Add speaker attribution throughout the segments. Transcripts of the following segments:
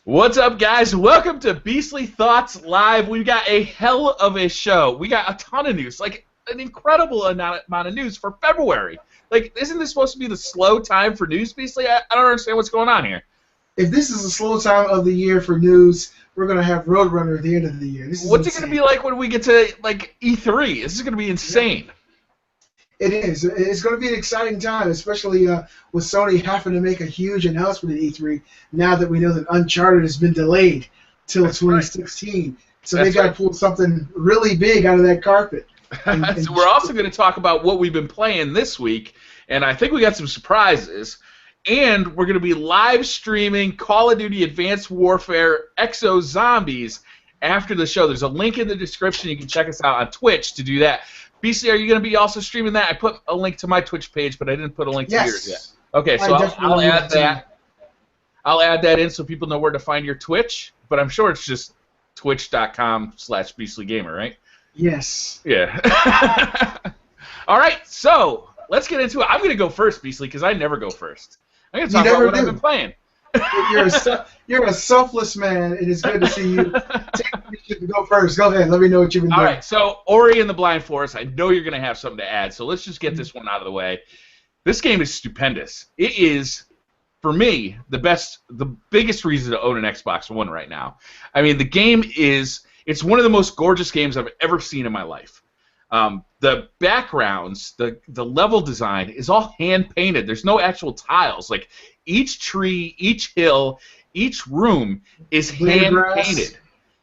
Speaker 1: What's up, guys? Welcome to Beastly Thoughts Live. We've got a hell of a show. We got a ton of news, like an incredible amount of news for February. Like, isn't this supposed to be the slow time for news, Beastly? I don't understand what's going on here.
Speaker 2: If this is a slow time of the year for news, we're going to have Roadrunner at the end of the year.
Speaker 1: What's it going to be like when we get to, like, E3? This is going to be insane.
Speaker 2: It is. It's going to be an exciting time, especially with Sony having to make a huge announcement at E3 now that we know that Uncharted has been delayed till 2016. Right. So they got to pull something really big out of that carpet.
Speaker 1: So we're also going to talk about what we've been playing this week, and I think we got some surprises. And we're going to be live streaming Call of Duty Advanced Warfare Exo Zombies after the show. There's a link in the description. You can check us out on Twitch to do that. BC, are you going to be also streaming that? I put a link to my Twitch page, but I didn't put a link to yours yet. Okay, so I'll add that. I'll add that in so people know where to find your Twitch, but I'm sure it's just twitch.com/beastlygamer, right?
Speaker 2: Yes.
Speaker 1: Yeah. All right, so let's get into it. I'm going to go first, Beastly, because I never go first. I'm going to talk about what I've been playing.
Speaker 2: You're a selfless man. It is good to see you. Go first. Go ahead. Let me know what you've been doing.
Speaker 1: All right. So, Ori and the Blind Forest. I know you're going to have something to add. So let's just get this one out of the way. This game is stupendous. It is, for me, the biggest reason to own an Xbox One right now. I mean, the game it's one of the most gorgeous games I've ever seen in my life. The backgrounds, the level design is all hand painted. There's no actual tiles. Like each tree, each hill, each room is hand painted.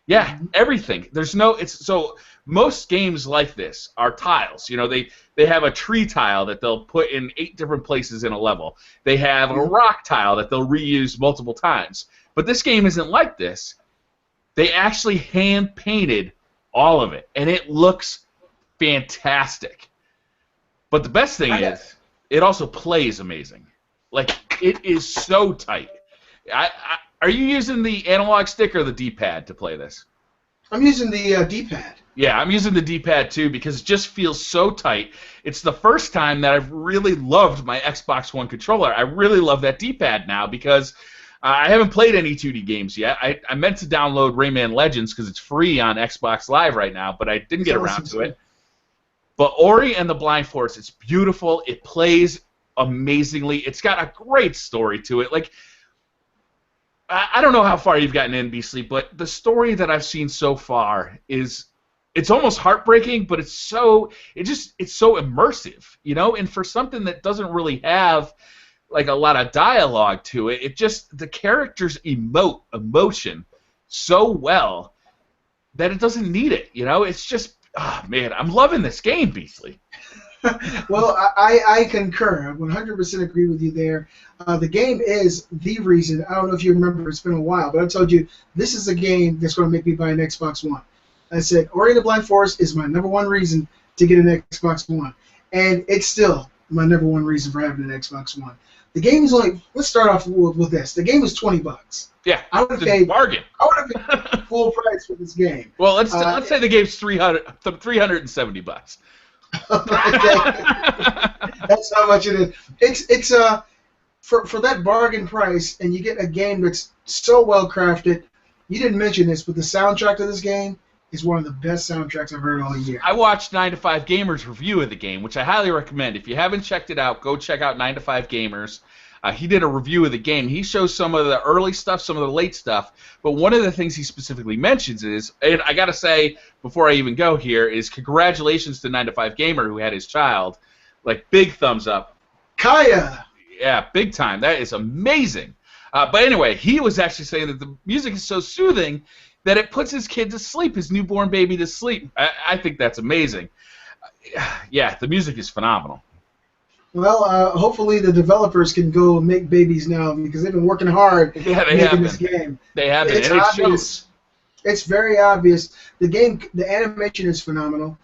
Speaker 1: Yeah, everything. So most games like this are tiles. You know, they have a tree tile that they'll put in 8 different places in a level. They have a rock tile that they'll reuse multiple times. But this game isn't like this. They actually hand painted all of it, and it looks fantastic. But the best thing is, it also plays amazing. Like, it is so tight. Are you using the analog stick or the D-pad to play this?
Speaker 2: I'm using the D-pad.
Speaker 1: Yeah, I'm using the D-pad too because it just feels so tight. It's the first time that I've really loved my Xbox One controller. I really love that D-pad now because I haven't played any 2D games yet. I meant to download Rayman Legends because it's free on Xbox Live right now, but I didn't get around to it. But Ori and the Blind Forest, it's beautiful. It plays amazingly. It's got a great story to it. Like, I don't know how far you've gotten in, Beastly, but the story that I've seen so far it's almost heartbreaking, but it's so immersive, you know? And for something that doesn't really have like a lot of dialogue to it, the characters emote emotion so well that it doesn't need it, you know? It's just, oh, man, I'm loving this game, Beastly.
Speaker 2: Well, I concur. I 100% agree with you there. The game is the reason. I don't know if you remember. It's been a while, but I told you this is a game that's going to make me buy an Xbox One. I said Ori and the Blind Forest is my #1 reason to get an Xbox One, and it's still my #1 reason for having an Xbox One. The game is only. Let's start off with this. The game is $20.
Speaker 1: Yeah, I would have paid bargain.
Speaker 2: I would have paid full price for this game.
Speaker 1: Well, let's say the game's $370.
Speaker 2: Okay. That's how much it is. It's for that bargain price, and you get a game that's so well crafted. You didn't mention this, but the soundtrack to this game is one of the best soundtracks I've heard all year.
Speaker 1: I watched 9 to 5 Gamers' review of the game, which I highly recommend. If you haven't checked it out, go check out 9 to 5 Gamers. He did a review of the game. He shows some of the early stuff, some of the late stuff, but one of the things he specifically mentions is, and I got to say, before I even go here, is congratulations to 9 to 5 Gamer who had his child. Like, big thumbs up.
Speaker 2: Kaya!
Speaker 1: Yeah, big time. That is amazing. But anyway, he was actually saying that the music is so soothing that it puts his kid to sleep, his newborn baby to sleep. I think that's amazing. Yeah, the music is phenomenal.
Speaker 2: Well, hopefully the developers can go make babies now because they've been working hard making this game.
Speaker 1: They have been.
Speaker 2: It's obvious. It's very obvious. The animation is phenomenal.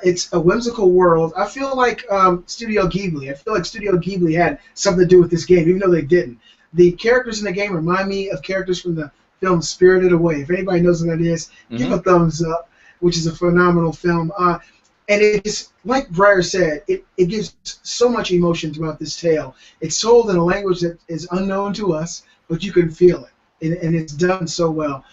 Speaker 2: It's a whimsical world. I feel like Studio Ghibli had something to do with this game, even though they didn't. The characters in the game remind me of characters from the film Spirited Away. If anybody knows what that is, give a thumbs up, which is a phenomenal film. And it's, like Briar said, it gives so much emotion throughout this tale. It's told in a language that is unknown to us, but you can feel it. and it's done so well.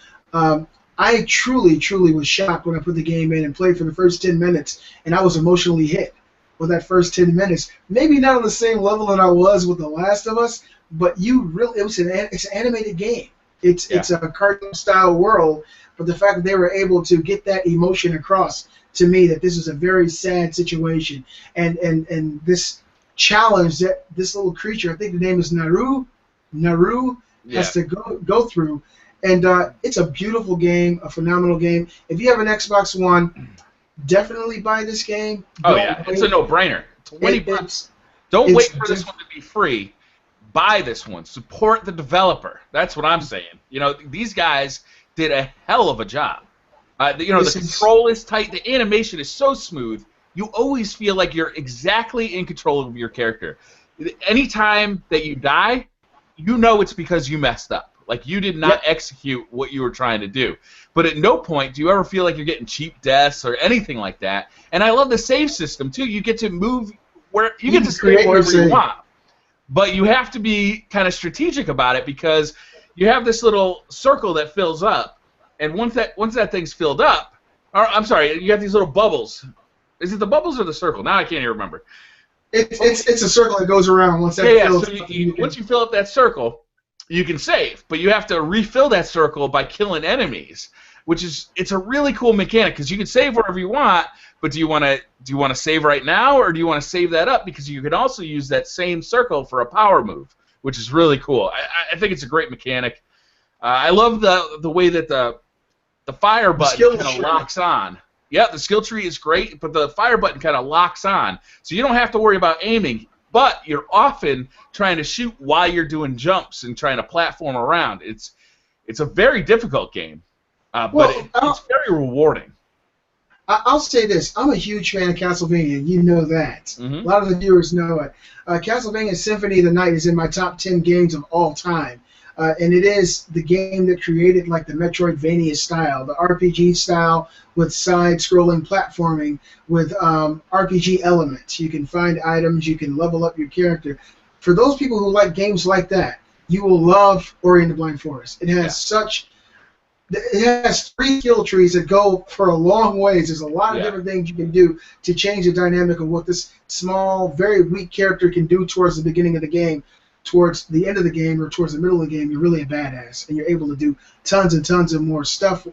Speaker 2: I truly was shocked when I put the game in and played for the first 10 minutes, and I was emotionally hit with that first 10 minutes. Maybe not on the same level that I was with The Last of Us, but it's an animated game. It's a cartoon style world, but the fact that they were able to get that emotion across to me that this is a very sad situation, and this challenge that this little creature, I think the name is Naru, has to go through. And it's a beautiful game, a phenomenal game. If you have an Xbox One, definitely buy this game.
Speaker 1: It's a no-brainer. It's $20. Don't wait for this one to be free. Buy this one. Support the developer. That's what I'm saying. You know, these guys did a hell of a job. The control is tight. The animation is so smooth. You always feel like you're exactly in control of your character. Anytime that you die, you know it's because you messed up. Like, you did not execute what you were trying to do. But at no point do you ever feel like you're getting cheap deaths or anything like that. And I love the save system, too. You get to move where you get to save wherever you want. But you have to be kind of strategic about it because you have this little circle that fills up. And once that thing's filled up, or I'm sorry, you got these little bubbles. Is it the bubbles or the circle? Now I can't even remember.
Speaker 2: It's a circle that goes around once that fills up.
Speaker 1: So once you fill up that circle, you can save, but you have to refill that circle by killing enemies, it's a really cool mechanic because you can save wherever you want, but do you want to save right now, or do you want to save that up because you can also use that same circle for a power move, which is really cool. I think it's a great mechanic. I love the way that the fire button kind of locks on. Yeah, the skill tree is great, but the fire button kind of locks on, so you don't have to worry about aiming. But you're often trying to shoot while you're doing jumps and trying to platform around. It's a very difficult game, but it's very rewarding.
Speaker 2: I'll say this. I'm a huge fan of Castlevania. You know that. Mm-hmm. A lot of the viewers know it. Castlevania Symphony of the Night is in my top 10 games of all time. And it is the game that created like the Metroidvania style, the RPG style with side-scrolling platforming with RPG elements. You can find items, you can level up your character. For those people who like games like that, you will love Ori and the Blind Forest. It has 3 skill trees that go for a long ways. There's a lot of different things you can do to change the dynamic of what this small, very weak character can do towards the beginning of the game. Towards the end of the game or towards the middle of the game, you're really a badass, and you're able to do tons and tons of more stuff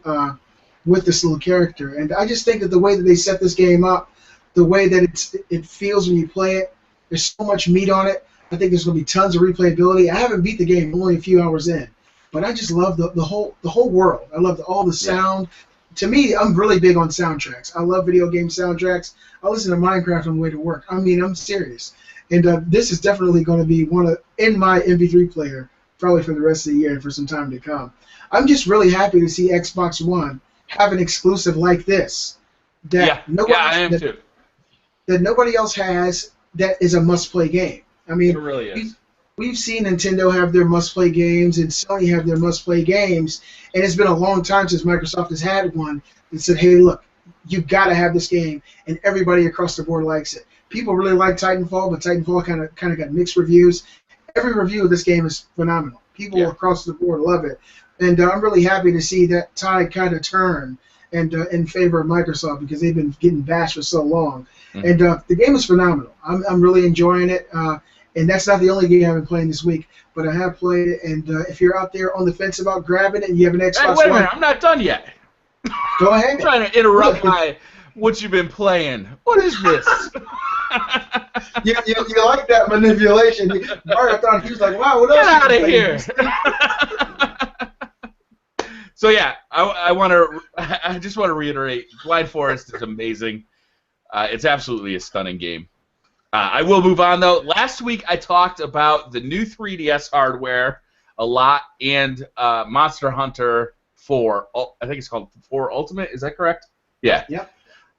Speaker 2: with this little character. And I just think that the way that they set this game up, the way that it feels when you play it, there's so much meat on it. I think there's going to be tons of replayability. I haven't beat the game, I'm only a few hours in, but I just love the whole world. I love all the sound. To me, I'm really big on soundtracks. I love video game soundtracks. I listen to Minecraft on the way to work. I mean, I'm serious. And this is definitely going to be in my MP3 player probably for the rest of the year and for some time to come. I'm just really happy to see Xbox One have an exclusive like this that nobody else has that is a must-play game. I mean,
Speaker 1: it really is.
Speaker 2: We've seen Nintendo have their must-play games and Sony have their must-play games, and it's been a long time since Microsoft has had one that said, hey, look, you've got to have this game, and everybody across the board likes it. People really like Titanfall, but Titanfall kind of got mixed reviews. Every review of this game is phenomenal. People across the board love it, and I'm really happy to see that tide kind of turn and in favor of Microsoft because they've been getting bashed for so long. Mm-hmm. And the game is phenomenal. I'm really enjoying it, and that's not the only game I've been playing this week, but I have played it. And if you're out there on the fence about grabbing it and you have an Xbox
Speaker 1: wait a minute, I'm not done yet.
Speaker 2: Go ahead.
Speaker 1: I'm trying to interrupt what you've been playing. What is this?
Speaker 2: you like that manipulation. Mario thought he was like, wow, what else?
Speaker 1: Get out of here. So yeah, I just want to reiterate, Blind Forest is amazing. It's absolutely a stunning game. I will move on though. Last week I talked about the new 3DS hardware a lot and Monster Hunter 4. I think it's called 4 Ultimate. Is that correct? Yeah.
Speaker 2: Yep.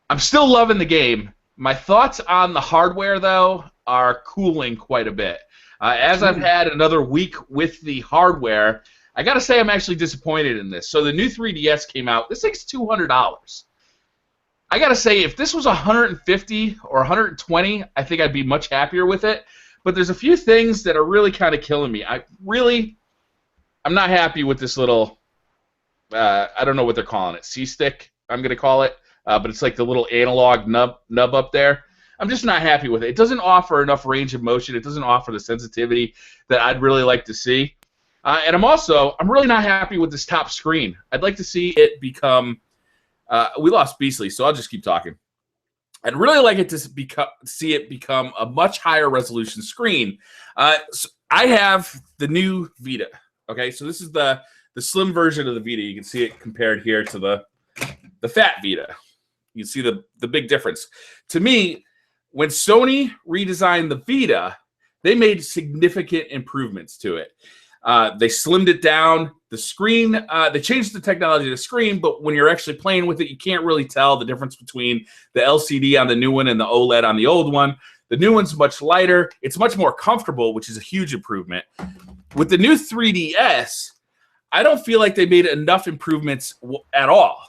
Speaker 1: I'm still loving the game. My thoughts on the hardware, though, are cooling quite a bit. As I've had another week with the hardware, I got to say I'm actually disappointed in this. So the new 3DS came out. This thing's $200. I got to say, if this was $150 or $120, I think I'd be much happier with it. But there's a few things that are really kind of killing me. I'm not happy with this little. I don't know what they're calling it. C-stick, I'm gonna call it. But it's like the little analog nub up there. I'm just not happy with it. It doesn't offer enough range of motion. It doesn't offer the sensitivity that I'd really like to see. And I'm really not happy with this top screen. I'd like to see it become. We lost Beasley, so I'll just keep talking. I'd really like it to see it become a much higher resolution screen. So I have the new Vita. Okay, so this is the slim version of the Vita. You can see it compared here to the fat Vita. You can see the big difference. To me, when Sony redesigned the Vita, they made significant improvements to it. They slimmed it down. The screen, they changed the technology of the screen, but when you're actually playing with it, you can't really tell the difference between the LCD on the new one and the OLED on the old one. The new one's much lighter. It's much more comfortable, which is a huge improvement. With the new 3DS, I don't feel like they made enough improvements at all.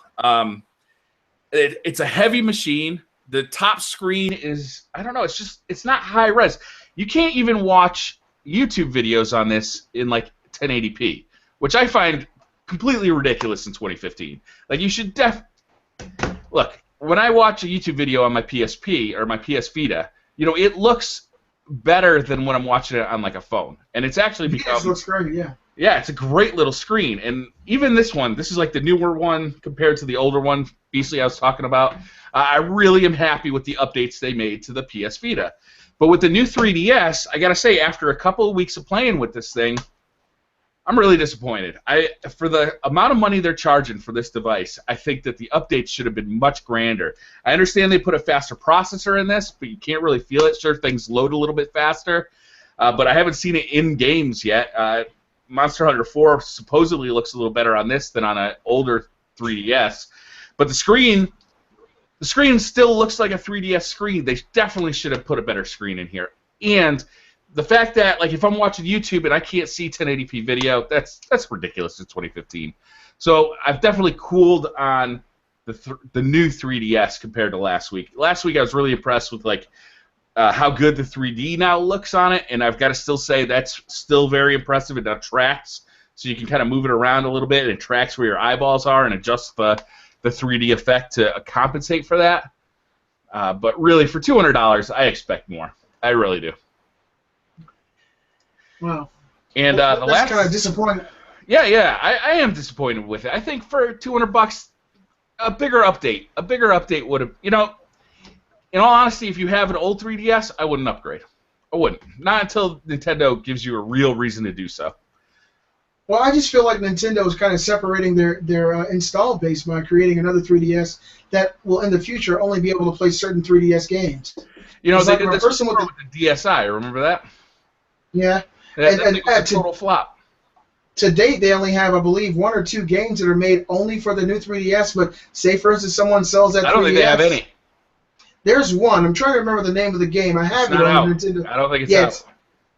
Speaker 1: It's a heavy machine. The top screen is, I don't know, it's not high res. You can't even watch YouTube videos on this in like 1080p, which I find completely ridiculous in 2015. Like, you should look, when I watch a YouTube video on my PSP or my PS Vita, it looks better than when I'm watching it on like a phone. And it's actually become...
Speaker 2: It looks great, yeah.
Speaker 1: Yeah, it's a great little screen. And even this one, this is like the newer one compared to the older one, Beasley, I was talking about. I really am happy with the updates they made to the PS Vita. But with the new 3DS, I got to say, after a couple of weeks of playing with this thing, I'm really disappointed. For the amount of money they're charging for this device, I think that the updates should have been much grander. I understand they put a faster processor in this, but you can't really feel it. Sure, things load a little bit faster, but I haven't seen it in games yet. Monster Hunter 4 supposedly looks a little better on this than on an older 3DS. But the screen still looks like a 3DS screen. They definitely should have put a better screen in here. And the fact that, like, if I'm watching YouTube and I can't see 1080p video, that's ridiculous in 2015. So I've definitely cooled on the new 3DS compared to last week. Last week I was really impressed with, like, how good the 3D now looks on it, and I've got to still say that's still very impressive. It now tracks, so you can kind of move it around a little bit, and it tracks where your eyeballs are and adjusts the 3D effect to compensate for that. But really, for $200, I expect more. I really do.
Speaker 2: Wow.
Speaker 1: And
Speaker 2: that's
Speaker 1: the last
Speaker 2: kind of disappointing.
Speaker 1: Yeah, I am disappointed with it. I think for $200, a bigger update would have, in all honesty, if you have an old 3DS, I wouldn't upgrade. I wouldn't. Not until Nintendo gives you a real reason to do so.
Speaker 2: Well, I just feel like Nintendo is kind of separating their install base by creating another 3DS that will, in the future, only be able to play certain 3DS games.
Speaker 1: They
Speaker 2: like
Speaker 1: did this before with the DSi. Remember that?
Speaker 2: Yeah.
Speaker 1: That thing was a total flop.
Speaker 2: To date, they only have, I believe, 1 or 2 games that are made only for the new 3DS. But say, for instance, someone sells that 3DS.
Speaker 1: I don't think they have any.
Speaker 2: There's one. I'm trying to remember the name of the game. I have it on Nintendo.
Speaker 1: I don't think it's out.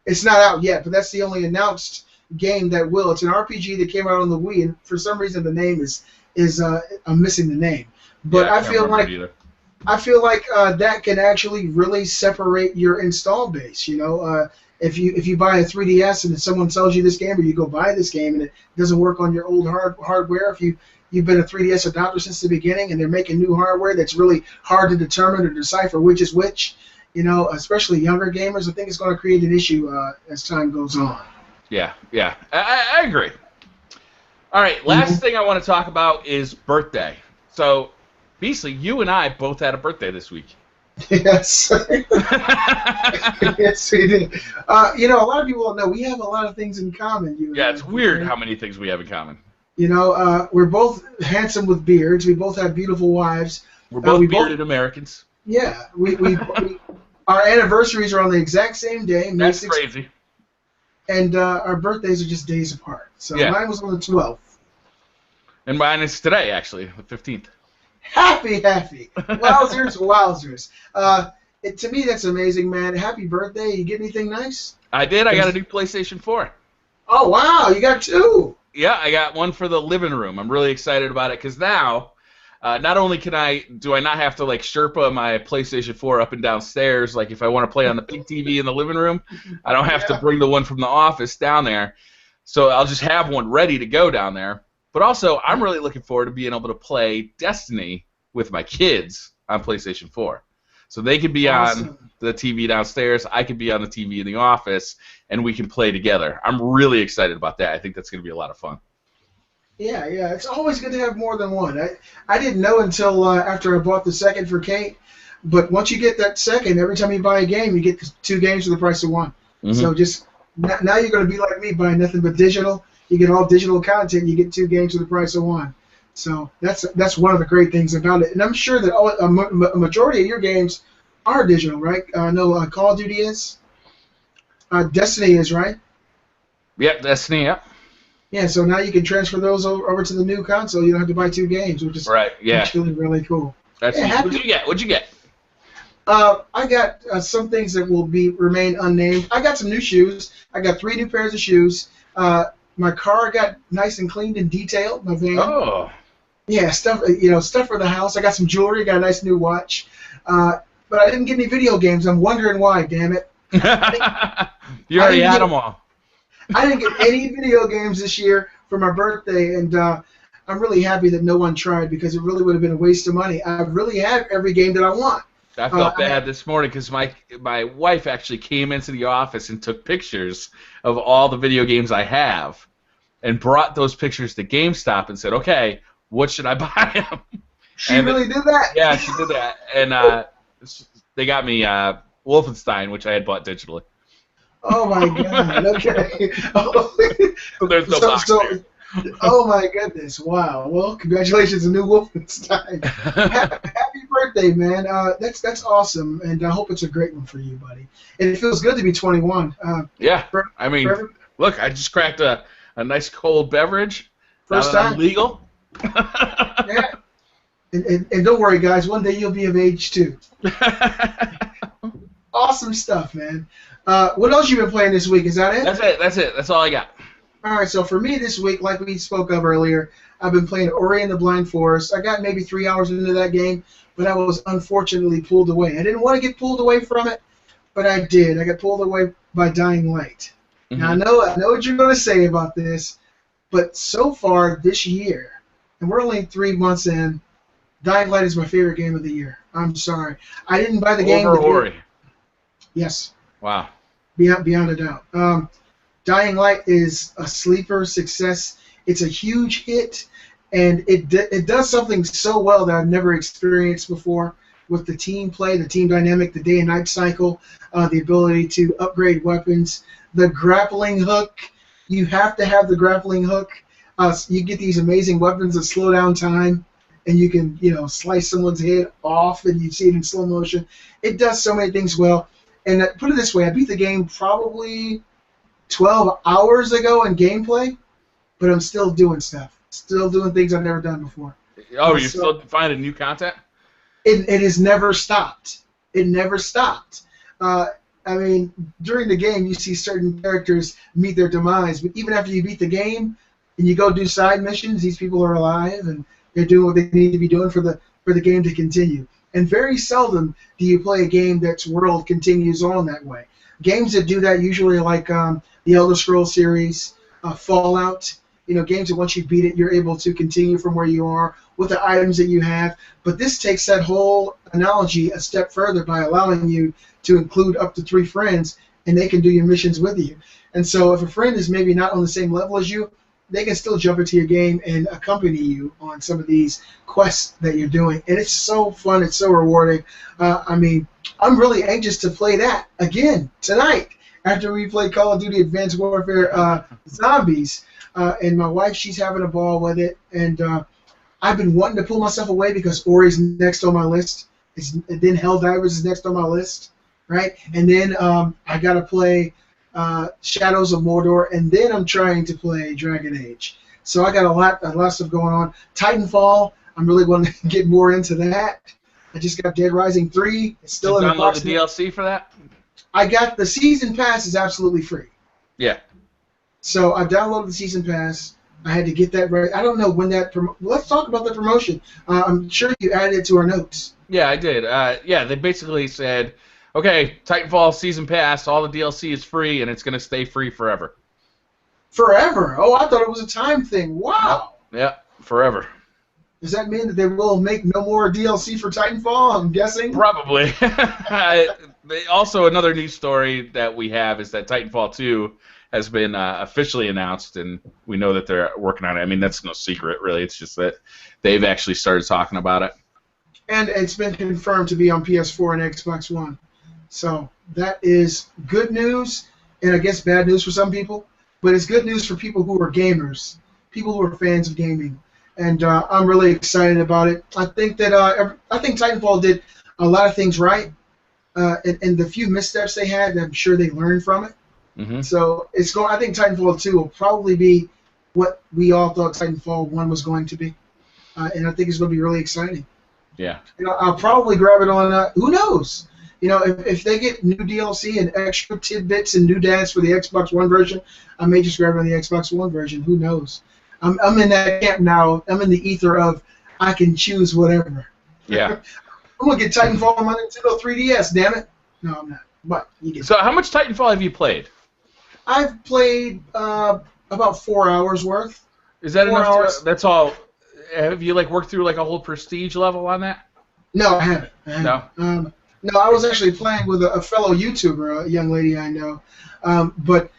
Speaker 2: It's not out yet, but that's the only announced game that will. It's an RPG that came out on the Wii, and for some reason the name is I'm missing the name. But
Speaker 1: yeah,
Speaker 2: I feel like that can actually really separate your install base. If you buy a 3DS and someone sells you this game, or you go buy this game and it doesn't work on your old hardware, if you've been a 3DS adopter since the beginning, and they're making new hardware that's really hard to determine or decipher which is which, especially younger gamers, I think it's going to create an issue as time goes on.
Speaker 1: Yeah, I agree. All right, last thing I want to talk about is birthday. So, Beasley, you and I both had a birthday this week.
Speaker 2: Yes. Yes, we did. A lot of people don't know we have a lot of things in common.
Speaker 1: It's weird how many things we have in common.
Speaker 2: We're both handsome with beards. We both have beautiful wives.
Speaker 1: We're both bearded Americans.
Speaker 2: Yeah. Our anniversaries are on the exact same day.
Speaker 1: That's crazy.
Speaker 2: And our birthdays are just days apart. So mine was on the 12th.
Speaker 1: And mine is today, actually, the 15th.
Speaker 2: Happy. Wowzers. To me, that's amazing, man. Happy birthday. You get anything nice?
Speaker 1: I did. I got a new PlayStation 4.
Speaker 2: Oh, wow. You got 2.
Speaker 1: Yeah, I got one for the living room. I'm really excited about it because now, not only do I not have to, like, Sherpa my PlayStation 4 up and down stairs, like if I want to play on the big TV in the living room, I don't have to bring the one from the office down there. So I'll just have one ready to go down there. But also, I'm really looking forward to being able to play Destiny with my kids on PlayStation 4. So they could be on the TV downstairs, I could be on the TV in the office, and we can play together. I'm really excited about that. I think that's going to be a lot of fun.
Speaker 2: Yeah, it's always good to have more than one. I didn't know until after I bought the second for Kate, but once you get that second, every time you buy a game, you get 2 games for the price of one. Mm-hmm. So just now you're going to be like me, buying nothing but digital. You get all digital content, you get 2 games for the price of one. So that's one of the great things about it. And I'm sure that a majority of your games are digital, right? I know Call of Duty is. Destiny is, right?
Speaker 1: Yep, Destiny, yep.
Speaker 2: Yeah, so now you can transfer those over to the new console. You don't have to buy 2 games, which is actually really cool.
Speaker 1: What'd you get? What'd you get?
Speaker 2: I got some things that will remain unnamed. I got some new shoes. I got 3 new pairs of shoes. My car got nice and cleaned and detailed. My van.
Speaker 1: Oh.
Speaker 2: Yeah, stuff for the house. I got some jewelry. Got a nice new watch. But I didn't get any video games. I'm wondering why. Damn it.
Speaker 1: You already had them all.
Speaker 2: I didn't get any video games this year for my birthday, and I'm really happy that no one tried because it really would have been a waste of money. I really have every game that I want.
Speaker 1: I felt bad this morning because my wife actually came into the office and took pictures of all the video games I have and brought those pictures to GameStop and said, okay, what should I buy them?
Speaker 2: She really did that?
Speaker 1: Yeah, she did that. And they got me Wolfenstein, which I had bought digitally.
Speaker 2: Oh, my God. Okay.
Speaker 1: There's no box there.
Speaker 2: Oh, my goodness. Wow. Well, congratulations, a new Wolfenstein. Happy birthday, man. That's awesome, and I hope it's a great one for you, buddy. And it feels good to be 21.
Speaker 1: Yeah. I mean, look, I just cracked a nice cold beverage.
Speaker 2: First time.
Speaker 1: Legal.
Speaker 2: Yeah. And don't worry, guys. One day you'll be of age, too. Awesome stuff, man. What else you been playing this week? Is that it?
Speaker 1: That's it. That's all I got.
Speaker 2: All right, so for me this week, like we spoke of earlier, I've been playing Ori and the Blind Forest. I got maybe 3 hours into that game, but I was unfortunately pulled away. I didn't want to get pulled away from it, but I did. I got pulled away by Dying Light. Mm-hmm. Now, I know what you're going to say about this, but so far this year, and we're only 3 months in, Dying Light is my favorite game of the year. I'm sorry. I didn't buy the game.
Speaker 1: Over Ori.
Speaker 2: Yes.
Speaker 1: Wow.
Speaker 2: Beyond a doubt. Dying Light is a sleeper success. It's a huge hit, and it does something so well that I've never experienced before with the team play, the team dynamic, the day and night cycle, the ability to upgrade weapons, the grappling hook. You have to have the grappling hook. You get these amazing weapons that slow down time, and you can slice someone's head off, and you see it in slow motion. It does so many things well. And put it this way, I beat the game probably 12 hours ago in gameplay, but I'm still doing stuff. Still doing things I've never done before.
Speaker 1: Oh, you're still finding new content?
Speaker 2: It has never stopped. It never stopped. I mean, during the game, you see certain characters meet their demise, but even after you beat the game and you go do side missions, these people are alive and they're doing what they need to be doing for the game to continue. And very seldom do you play a game that's world continues on that way. Games that do that usually are like the Elder Scrolls series, Fallout, games that once you beat it, you're able to continue from where you are with the items that you have. But this takes that whole analogy a step further by allowing you to include up to 3 friends, and they can do your missions with you. And so if a friend is maybe not on the same level as you, they can still jump into your game and accompany you on some of these quests that you're doing. And it's so fun. It's so rewarding. I mean, I'm really anxious to play that again tonight after we play Call of Duty Advanced Warfare Zombies. And my wife, she's having a ball with it. And I've been wanting to pull myself away because Ori's next on my list. And then Helldivers is next on my list, right? And then I got to play Shadows of Mordor, and then I'm trying to play Dragon Age. So I got a lot of stuff going on. Titanfall, I'm really going to get more into that. I just got Dead Rising 3. It's still in the box.
Speaker 1: Did you download the DLC for that?
Speaker 2: I got the season pass is absolutely free.
Speaker 1: Yeah.
Speaker 2: So I downloaded the season pass. I had to get that right. I don't know when that. Let's talk about the promotion. I'm sure you added it to our notes.
Speaker 1: Yeah, I did. Yeah, they basically said, okay, Titanfall season pass, all the DLC is free, and it's going to stay free forever.
Speaker 2: Forever. Oh, I thought it was a time thing. Wow.
Speaker 1: Yeah, forever.
Speaker 2: Does that mean that they will make no more DLC for Titanfall? I'm guessing.
Speaker 1: Probably. Also, another news story that we have is that Titanfall 2 has been officially announced, and we know that they're working on it. I mean, that's no secret, really. It's just that they've actually started talking about it.
Speaker 2: And it's been confirmed to be on PS4 and Xbox One. So that is good news, and I guess bad news for some people. But it's good news for people who are gamers, people who are fans of gaming. And I'm really excited about it. I think that I think Titanfall did a lot of things right, and the few missteps they had, I'm sure they learned from it.
Speaker 1: Mm-hmm.
Speaker 2: So it's going. I think Titanfall 2 will probably be what we all thought Titanfall 1 was going to be, and I think it's going to be really exciting.
Speaker 1: Yeah.
Speaker 2: You know, I'll probably grab it on. Who knows? You know, if they get new DLC and extra tidbits and new dance for the Xbox One version, I may just grab it on the Xbox One version. Who knows? I'm in that camp now. I'm in the ether of I can choose whatever.
Speaker 1: Yeah.
Speaker 2: I'm gonna get Titanfall on my Nintendo 3DS. Damn it! No, I'm not. But you get.
Speaker 1: So, how much Titanfall have you played?
Speaker 2: I've played about 4 hours worth.
Speaker 1: Is that
Speaker 2: 4
Speaker 1: enough?
Speaker 2: hours.
Speaker 1: That's all. Have you worked through a whole prestige level on that?
Speaker 2: No, I haven't.
Speaker 1: No.
Speaker 2: No, I was actually playing with a fellow YouTuber, a young lady I know, but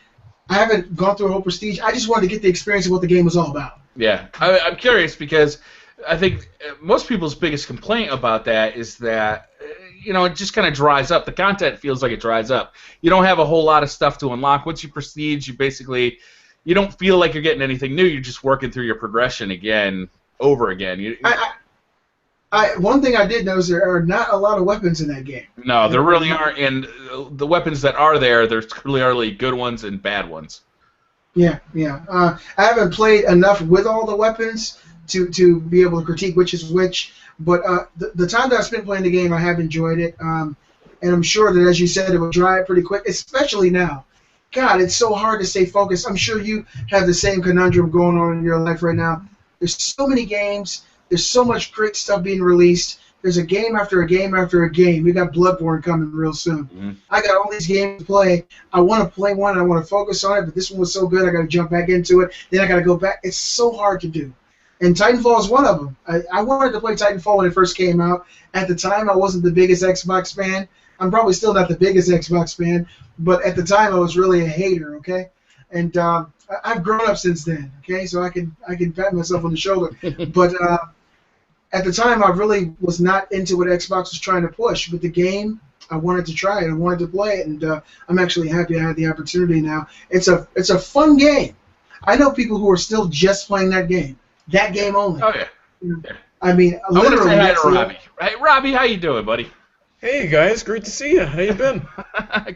Speaker 2: I haven't gone through a whole prestige. I just wanted to get the experience of what the game was all about.
Speaker 1: Yeah, I'm curious because I think most people's biggest complaint about that is that it just kind of dries up. The content feels like it dries up. You don't have a whole lot of stuff to unlock. Once you prestige, you don't feel like you're getting anything new. You're just working through your progression over again.
Speaker 2: One thing I did notice, there are not a lot of weapons in that game.
Speaker 1: No, there really aren't, and the weapons that are there's clearly good ones and bad ones.
Speaker 2: Yeah. I haven't played enough with all the weapons to be able to critique which is which, but the time that I spent playing the game, I have enjoyed it, and I'm sure that, as you said, it will dry up pretty quick, especially now. God, it's so hard to stay focused. I'm sure you have the same conundrum going on in your life right now. There's so many games. There's so much great stuff being released. There's a game after a game after a game. We got Bloodborne coming real soon.
Speaker 1: Mm-hmm.
Speaker 2: I got all these games to play. I want to play one, and I want to focus on it, but this one was so good, I got to jump back into it. Then I got to go back. It's so hard to do. And Titanfall is one of them. I wanted to play Titanfall when it first came out. At the time, I wasn't the biggest Xbox fan. I'm probably still not the biggest Xbox fan, but at the time, I was really a hater, okay? And I've grown up since then, okay? So I can pat myself on the shoulder. But at the time, I really was not into what Xbox was trying to push. But the game, I wanted to try it. I wanted to play it, and I'm actually happy I had the opportunity now. It's a fun game. I know people who are still just playing that game only.
Speaker 1: Oh yeah.
Speaker 2: I mean,
Speaker 1: I want to
Speaker 2: literally.
Speaker 1: say hi to Robbie. Hey, Robbie, how you doing, buddy?
Speaker 3: Hey guys, great to see you. How you been?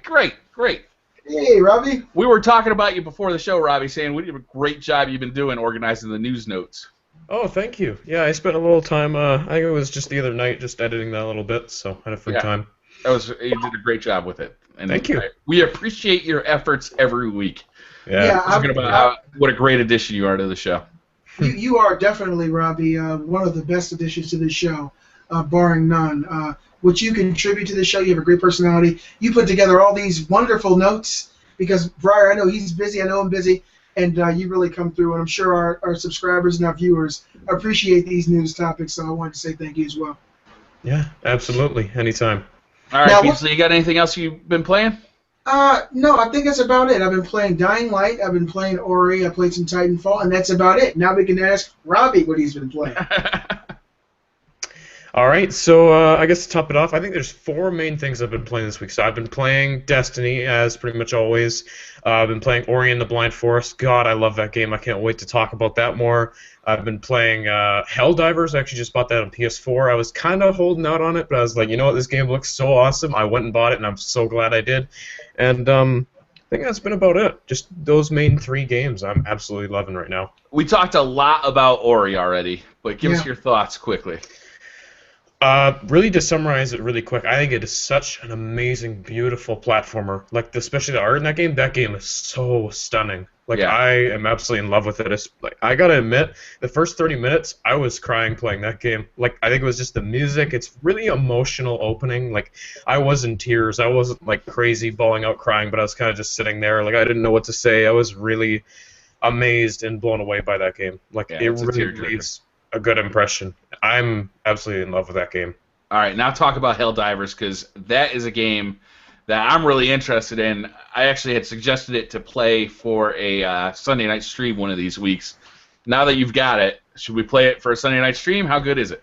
Speaker 1: Great.
Speaker 2: Hey, Robbie.
Speaker 1: We were talking about you before the show, Robbie, saying what a great job you've been doing organizing the news notes.
Speaker 3: Oh, thank you. Yeah, I spent a little time. I think it was just the other night, just editing that a little bit, so I had a free time.
Speaker 1: You did a great job with it. And
Speaker 3: thank you.
Speaker 1: We appreciate your efforts every week.
Speaker 3: Yeah.
Speaker 1: Talking about what a great addition you are to the show.
Speaker 2: You are definitely, Robbie, one of the best additions to this show, barring none. What you contribute to the show, you have a great personality. You put together all these wonderful notes because Briar, I know he's busy, I know I'm busy, and you really come through, and I'm sure our subscribers and our viewers appreciate these news topics, so I wanted to say thank you as well.
Speaker 3: Yeah, absolutely. Anytime.
Speaker 1: All right, Beasley, you got anything else you've been playing?
Speaker 2: No, I think that's about it. I've been playing Dying Light, I've been playing Ori, I played some Titanfall, and that's about it. Now we can ask Robbie what he's been playing.
Speaker 3: All right, so I guess to top it off, I think there's 4 main things I've been playing this week. So I've been playing Destiny, as pretty much always. I've been playing Ori and the Blind Forest. God, I love that game. I can't wait to talk about that more. I've been playing Helldivers. I actually just bought that on PS4. I was kind of holding out on it, but I was like, you know what, this game looks so awesome. I went and bought it, and I'm so glad I did. And I think that's been about it. Just those main 3 games I'm absolutely loving right now.
Speaker 1: We talked a lot about Ori already, but give us your thoughts quickly.
Speaker 3: Really, to summarize it really quick, I think it is such an amazing, beautiful platformer. Especially the art in that game is so stunning. I am absolutely in love with it. I gotta admit, the first 30 minutes, I was crying playing that game. I think it was just the music. It's really emotional opening. I was in tears. I wasn't, crazy, bawling out, crying, but I was kind of just sitting there. I didn't know what to say. I was really amazed and blown away by that game. Like,
Speaker 1: Yeah,
Speaker 3: it
Speaker 1: it's a
Speaker 3: really
Speaker 1: tearjerker.
Speaker 3: leaves a good impression. I'm absolutely in love with that game.
Speaker 1: All right, now talk about Helldivers, because that is a game that I'm really interested in. I actually had suggested it to play for a Sunday night stream one of these weeks. Now that you've got it, should we play it for a Sunday night stream? How good is it?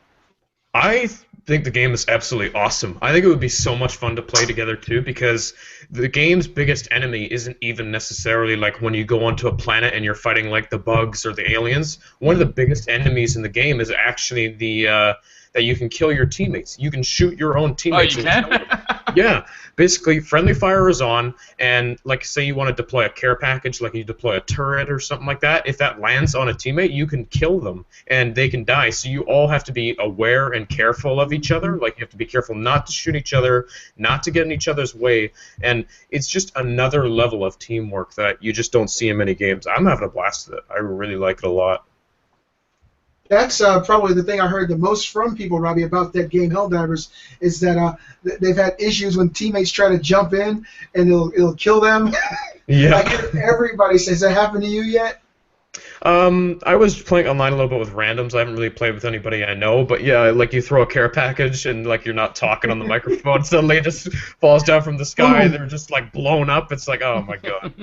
Speaker 3: I think the game is absolutely awesome. I think it would be so much fun to play together too, because the game's biggest enemy isn't even necessarily like when you go onto a planet and you're fighting like the bugs or the aliens. One of the biggest enemies in the game is actually the that you can kill your teammates. You can shoot your own
Speaker 1: Oh,
Speaker 3: teammates.
Speaker 1: you
Speaker 3: and
Speaker 1: can?
Speaker 3: kill them. Yeah, basically, friendly fire is on, and like say you want to deploy a care package, like you deploy a turret or something like that. If that lands on a teammate, you can kill them, and they can die. So you all have to be aware and careful of each other. Like you have to be careful not to shoot each other, not to get in each other's way, and it's just another level of teamwork that you just don't see in many games. I'm having a blast with it. I really like it a lot.
Speaker 2: That's probably the thing I heard the most from people, Robbie, about that game, Helldivers, is that they've had issues when teammates try to jump in and it'll kill them.
Speaker 3: Yeah.
Speaker 2: Like everybody says, has that happened to you yet?
Speaker 3: I was playing online a little bit with randoms. I haven't really played with anybody I know, but yeah, like you throw a care package and like you're not talking on the microphone, suddenly it just falls down from the sky. They're just like blown up. It's like, oh my god.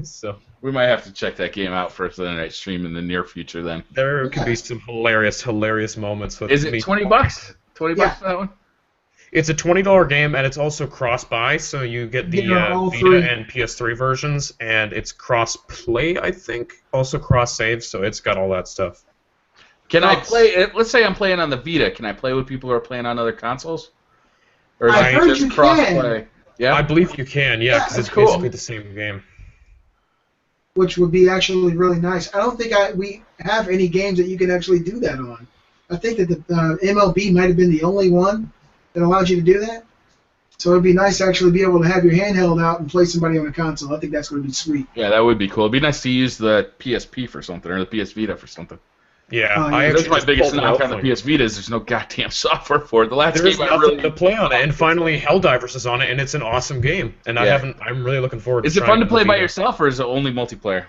Speaker 3: So
Speaker 1: We might have to check that game out for a Sunday night stream in the near future then.
Speaker 3: there could be some hilarious moments with
Speaker 1: Is it
Speaker 3: me.
Speaker 1: $20? $20
Speaker 2: Yeah.
Speaker 1: for that one?
Speaker 3: It's a $20 game, and it's also cross-buy, so you get the
Speaker 2: Yeah, all
Speaker 3: Vita
Speaker 2: three.
Speaker 3: and PS3 versions, and it's cross-play, I think, also cross-save, so it's got all that stuff.
Speaker 1: Can I
Speaker 2: Nice.
Speaker 1: play? Let's say I'm playing on the Vita. Can I play with people who are playing on other consoles? Or is
Speaker 2: I
Speaker 1: it
Speaker 2: heard
Speaker 1: just
Speaker 2: you
Speaker 1: cross-play? Yeah.
Speaker 3: I believe you can, yeah, because
Speaker 1: that's
Speaker 3: it's
Speaker 1: cool.
Speaker 3: basically the same game.
Speaker 2: Which would be actually really nice. I don't think we have any games that you can actually do that on. I think that the MLB might have been the only one that allows you to do that. So it'd be nice to actually be able to have your handheld out and play somebody on a console. I think that's going to be sweet.
Speaker 1: Yeah, that would be cool. It'd be nice to use the PSP for something, or the PS Vita for something.
Speaker 3: Yeah,
Speaker 2: Oh, yeah.
Speaker 3: I
Speaker 1: That's
Speaker 3: actually
Speaker 1: my
Speaker 3: just
Speaker 1: biggest
Speaker 3: pulled it
Speaker 1: knock
Speaker 3: out
Speaker 1: on the
Speaker 3: for you.
Speaker 1: PS Vita is there's no goddamn software for it. The last
Speaker 3: There is
Speaker 1: game I
Speaker 3: nothing
Speaker 1: really...
Speaker 3: to play on it, and finally Helldivers is on it, and it's an awesome game. And
Speaker 1: Yeah.
Speaker 3: I'm really looking forward to
Speaker 1: Is it
Speaker 3: trying
Speaker 1: fun to
Speaker 3: the
Speaker 1: play by
Speaker 3: Vita.
Speaker 1: yourself, or is it only multiplayer?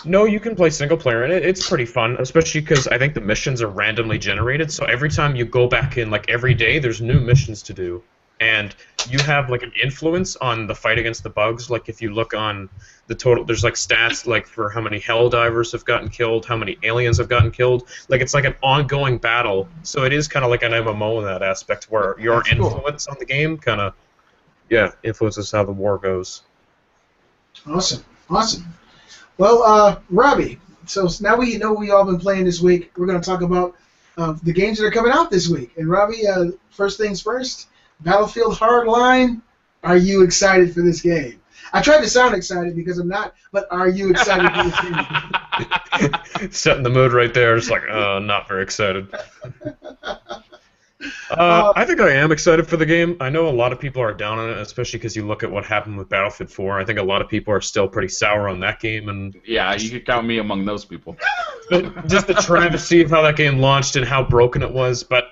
Speaker 3: No, you can play single player, and it's pretty fun, especially because I think the missions are randomly generated. So every time you go back in, like every day, there's new missions to do, and you have like an influence on the fight against the bugs. Like if you look on the total, there's like stats like for how many Helldivers have gotten killed, how many aliens have gotten killed. Like it's like an ongoing battle. So it is kind of like an MMO in that aspect, where your
Speaker 1: That's cool.
Speaker 3: influence on the game kind of, yeah, influences how the war goes.
Speaker 2: Awesome. Awesome. Well, Robbie, so now we know what we all been playing this week. We're going to talk about the games that are coming out this week. And Robbie, first things first, Battlefield Hardline. Are you excited for this game? I tried to sound excited because I'm not, but are you excited for this game?
Speaker 3: Setting the mood right there. It's like, not very excited. I think I am excited for the game. I know a lot of people are down on it, especially because you look at what happened with Battlefield 4. I think a lot of people are still pretty sour on that game, and
Speaker 1: Yeah, you could count me among those people.
Speaker 3: just the travesty of how that game launched and how broken it was. But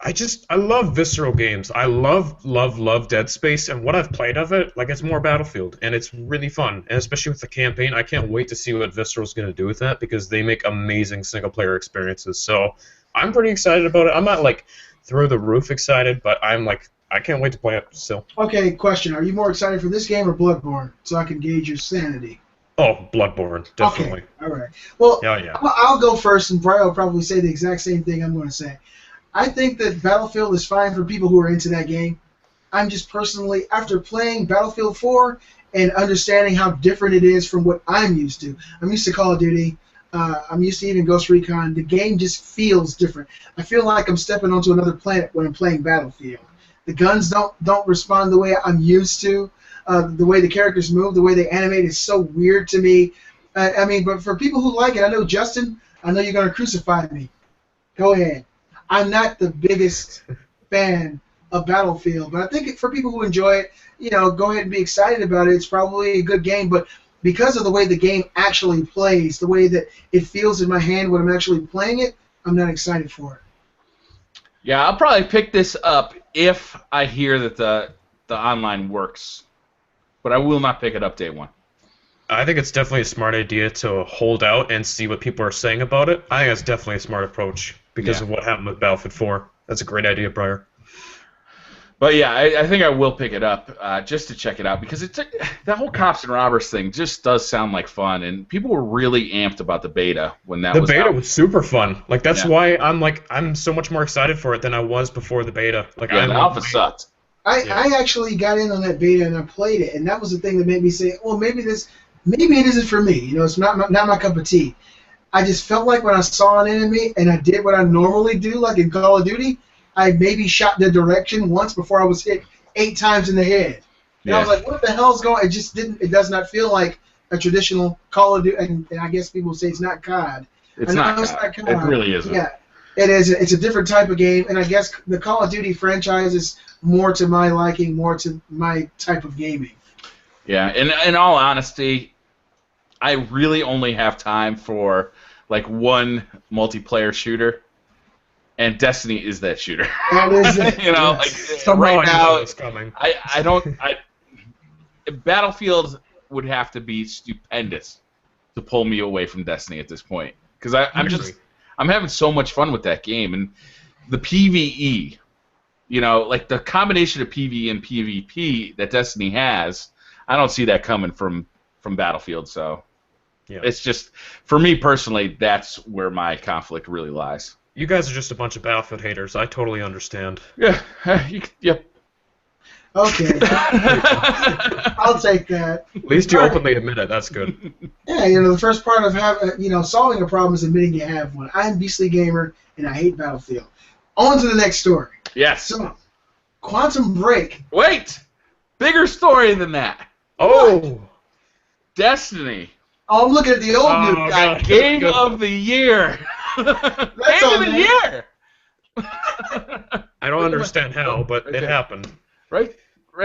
Speaker 3: I love visceral games. I love Dead Space, and what I've played of it, like it's more Battlefield, and it's really fun. And especially with the campaign, I can't wait to see what Visceral's going to do with that, because they make amazing single-player experiences. So I'm pretty excited about it. I'm not like through the roof excited, but I'm like, I can't wait to play it still.
Speaker 2: Okay, question. Are you more excited for this game or Bloodborne? So I can gauge your sanity.
Speaker 3: Oh, Bloodborne, definitely.
Speaker 2: Okay, all right. Well,
Speaker 3: Yeah.
Speaker 2: I'll go first, and Brian will probably say the exact same thing I'm going to say. I think that Battlefield is fine for people who are into that game. I'm just personally, after playing Battlefield 4 and understanding how different it is from what I'm used to. I'm used to Call of Duty. I'm used to even Ghost Recon. The game just feels different. I feel like I'm stepping onto another planet when I'm playing Battlefield. The guns don't respond the way I'm used to. The way the characters move, the way they animate is so weird to me. I mean, but for people who like it, I know Justin, I know you're going to crucify me. Go ahead. I'm not the biggest fan of Battlefield, but I think for people who enjoy it, go ahead and be excited about it. It's probably a good game, but because of the way the game actually plays, the way that it feels in my hand when I'm actually playing it, I'm not excited for it.
Speaker 1: Yeah, I'll probably pick this up if I hear that the online works, but I will not pick it up day one.
Speaker 3: I think it's definitely a smart idea to hold out and see what people are saying about it. I think that's definitely a smart approach because of what happened with Battlefield 4. That's a great idea, Briar.
Speaker 1: But yeah, I think I will pick it up just to check it out because that whole cops and robbers thing just does sound like fun, and people were really amped about the beta when that was out.
Speaker 3: The beta was super fun. Like that's why I'm so much more excited for it than I was before the beta. Like
Speaker 1: the alpha sucked.
Speaker 2: I actually got in on that beta and I played it, and that was the thing that made me say, well, maybe it isn't for me. You know, it's not my cup of tea. I just felt like when I saw an enemy and I did what I normally do, like in Call of Duty, I maybe shot the direction once before I was hit 8 times in the head. And I was like, what the hell's going on? It does not feel like a traditional Call of Duty, and I guess people say it's not COD.
Speaker 1: It's not COD. It really isn't.
Speaker 2: Yeah, it is. It's a different type of game, and I guess the Call of Duty franchise is more to my liking, more to my type of gaming.
Speaker 1: Yeah, in all honesty, I really only have time for like one multiplayer shooter. And Destiny is that shooter.
Speaker 2: That is it.
Speaker 1: You know,
Speaker 2: yes.
Speaker 1: like right now,
Speaker 3: it's coming.
Speaker 1: I don't. Battlefield would have to be stupendous to pull me away from Destiny at this point because I'm having so much fun with that game and the PvE. You know, like the combination of PvE and PvP that Destiny has. I don't see that coming from Battlefield. So it's just for me personally, that's where my conflict really lies.
Speaker 3: You guys are just a bunch of Battlefield haters. I totally understand.
Speaker 1: Yeah. Yep.
Speaker 2: Okay. I'll take that.
Speaker 3: At least you openly admit it. That's good.
Speaker 2: Yeah, you know, the first part of solving a problem is admitting you have one. I'm Beastly Gamer, and I hate Battlefield. On to the next story.
Speaker 1: Yes.
Speaker 2: So, Quantum Break.
Speaker 1: Wait! Bigger story than that.
Speaker 3: Oh!
Speaker 2: What?
Speaker 1: Destiny.
Speaker 2: Oh, I'm looking at the old news.
Speaker 1: God, Game of the Year. Game of the Year.
Speaker 3: I don't understand how, but it happened.
Speaker 1: Right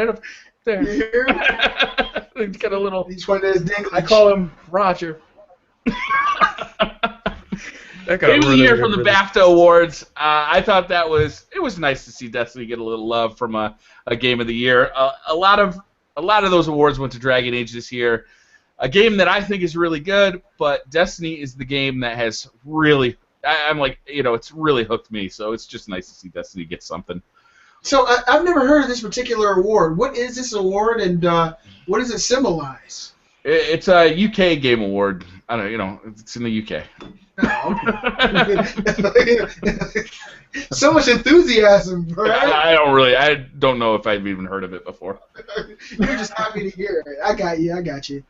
Speaker 1: up there. He's got a little.
Speaker 2: Each one is dingling.
Speaker 1: I call him Roger. Game of the Year from the BAFTA Awards. I thought it was nice to see Destiny get a little love from a Game of the Year. A lot of those awards went to Dragon Age this year. A game that I think is really good, but Destiny is the game that has really, I'm like, you know, it's really hooked me, so it's just nice to see Destiny get something.
Speaker 2: So I've never heard of this particular award. What is this award, and what does it symbolize?
Speaker 1: It's a UK Game Award. I don't know, you know, it's in the UK.
Speaker 2: Oh. So much enthusiasm, right?
Speaker 1: I don't know if I've even heard of it before.
Speaker 2: You're just happy to hear it. I got you.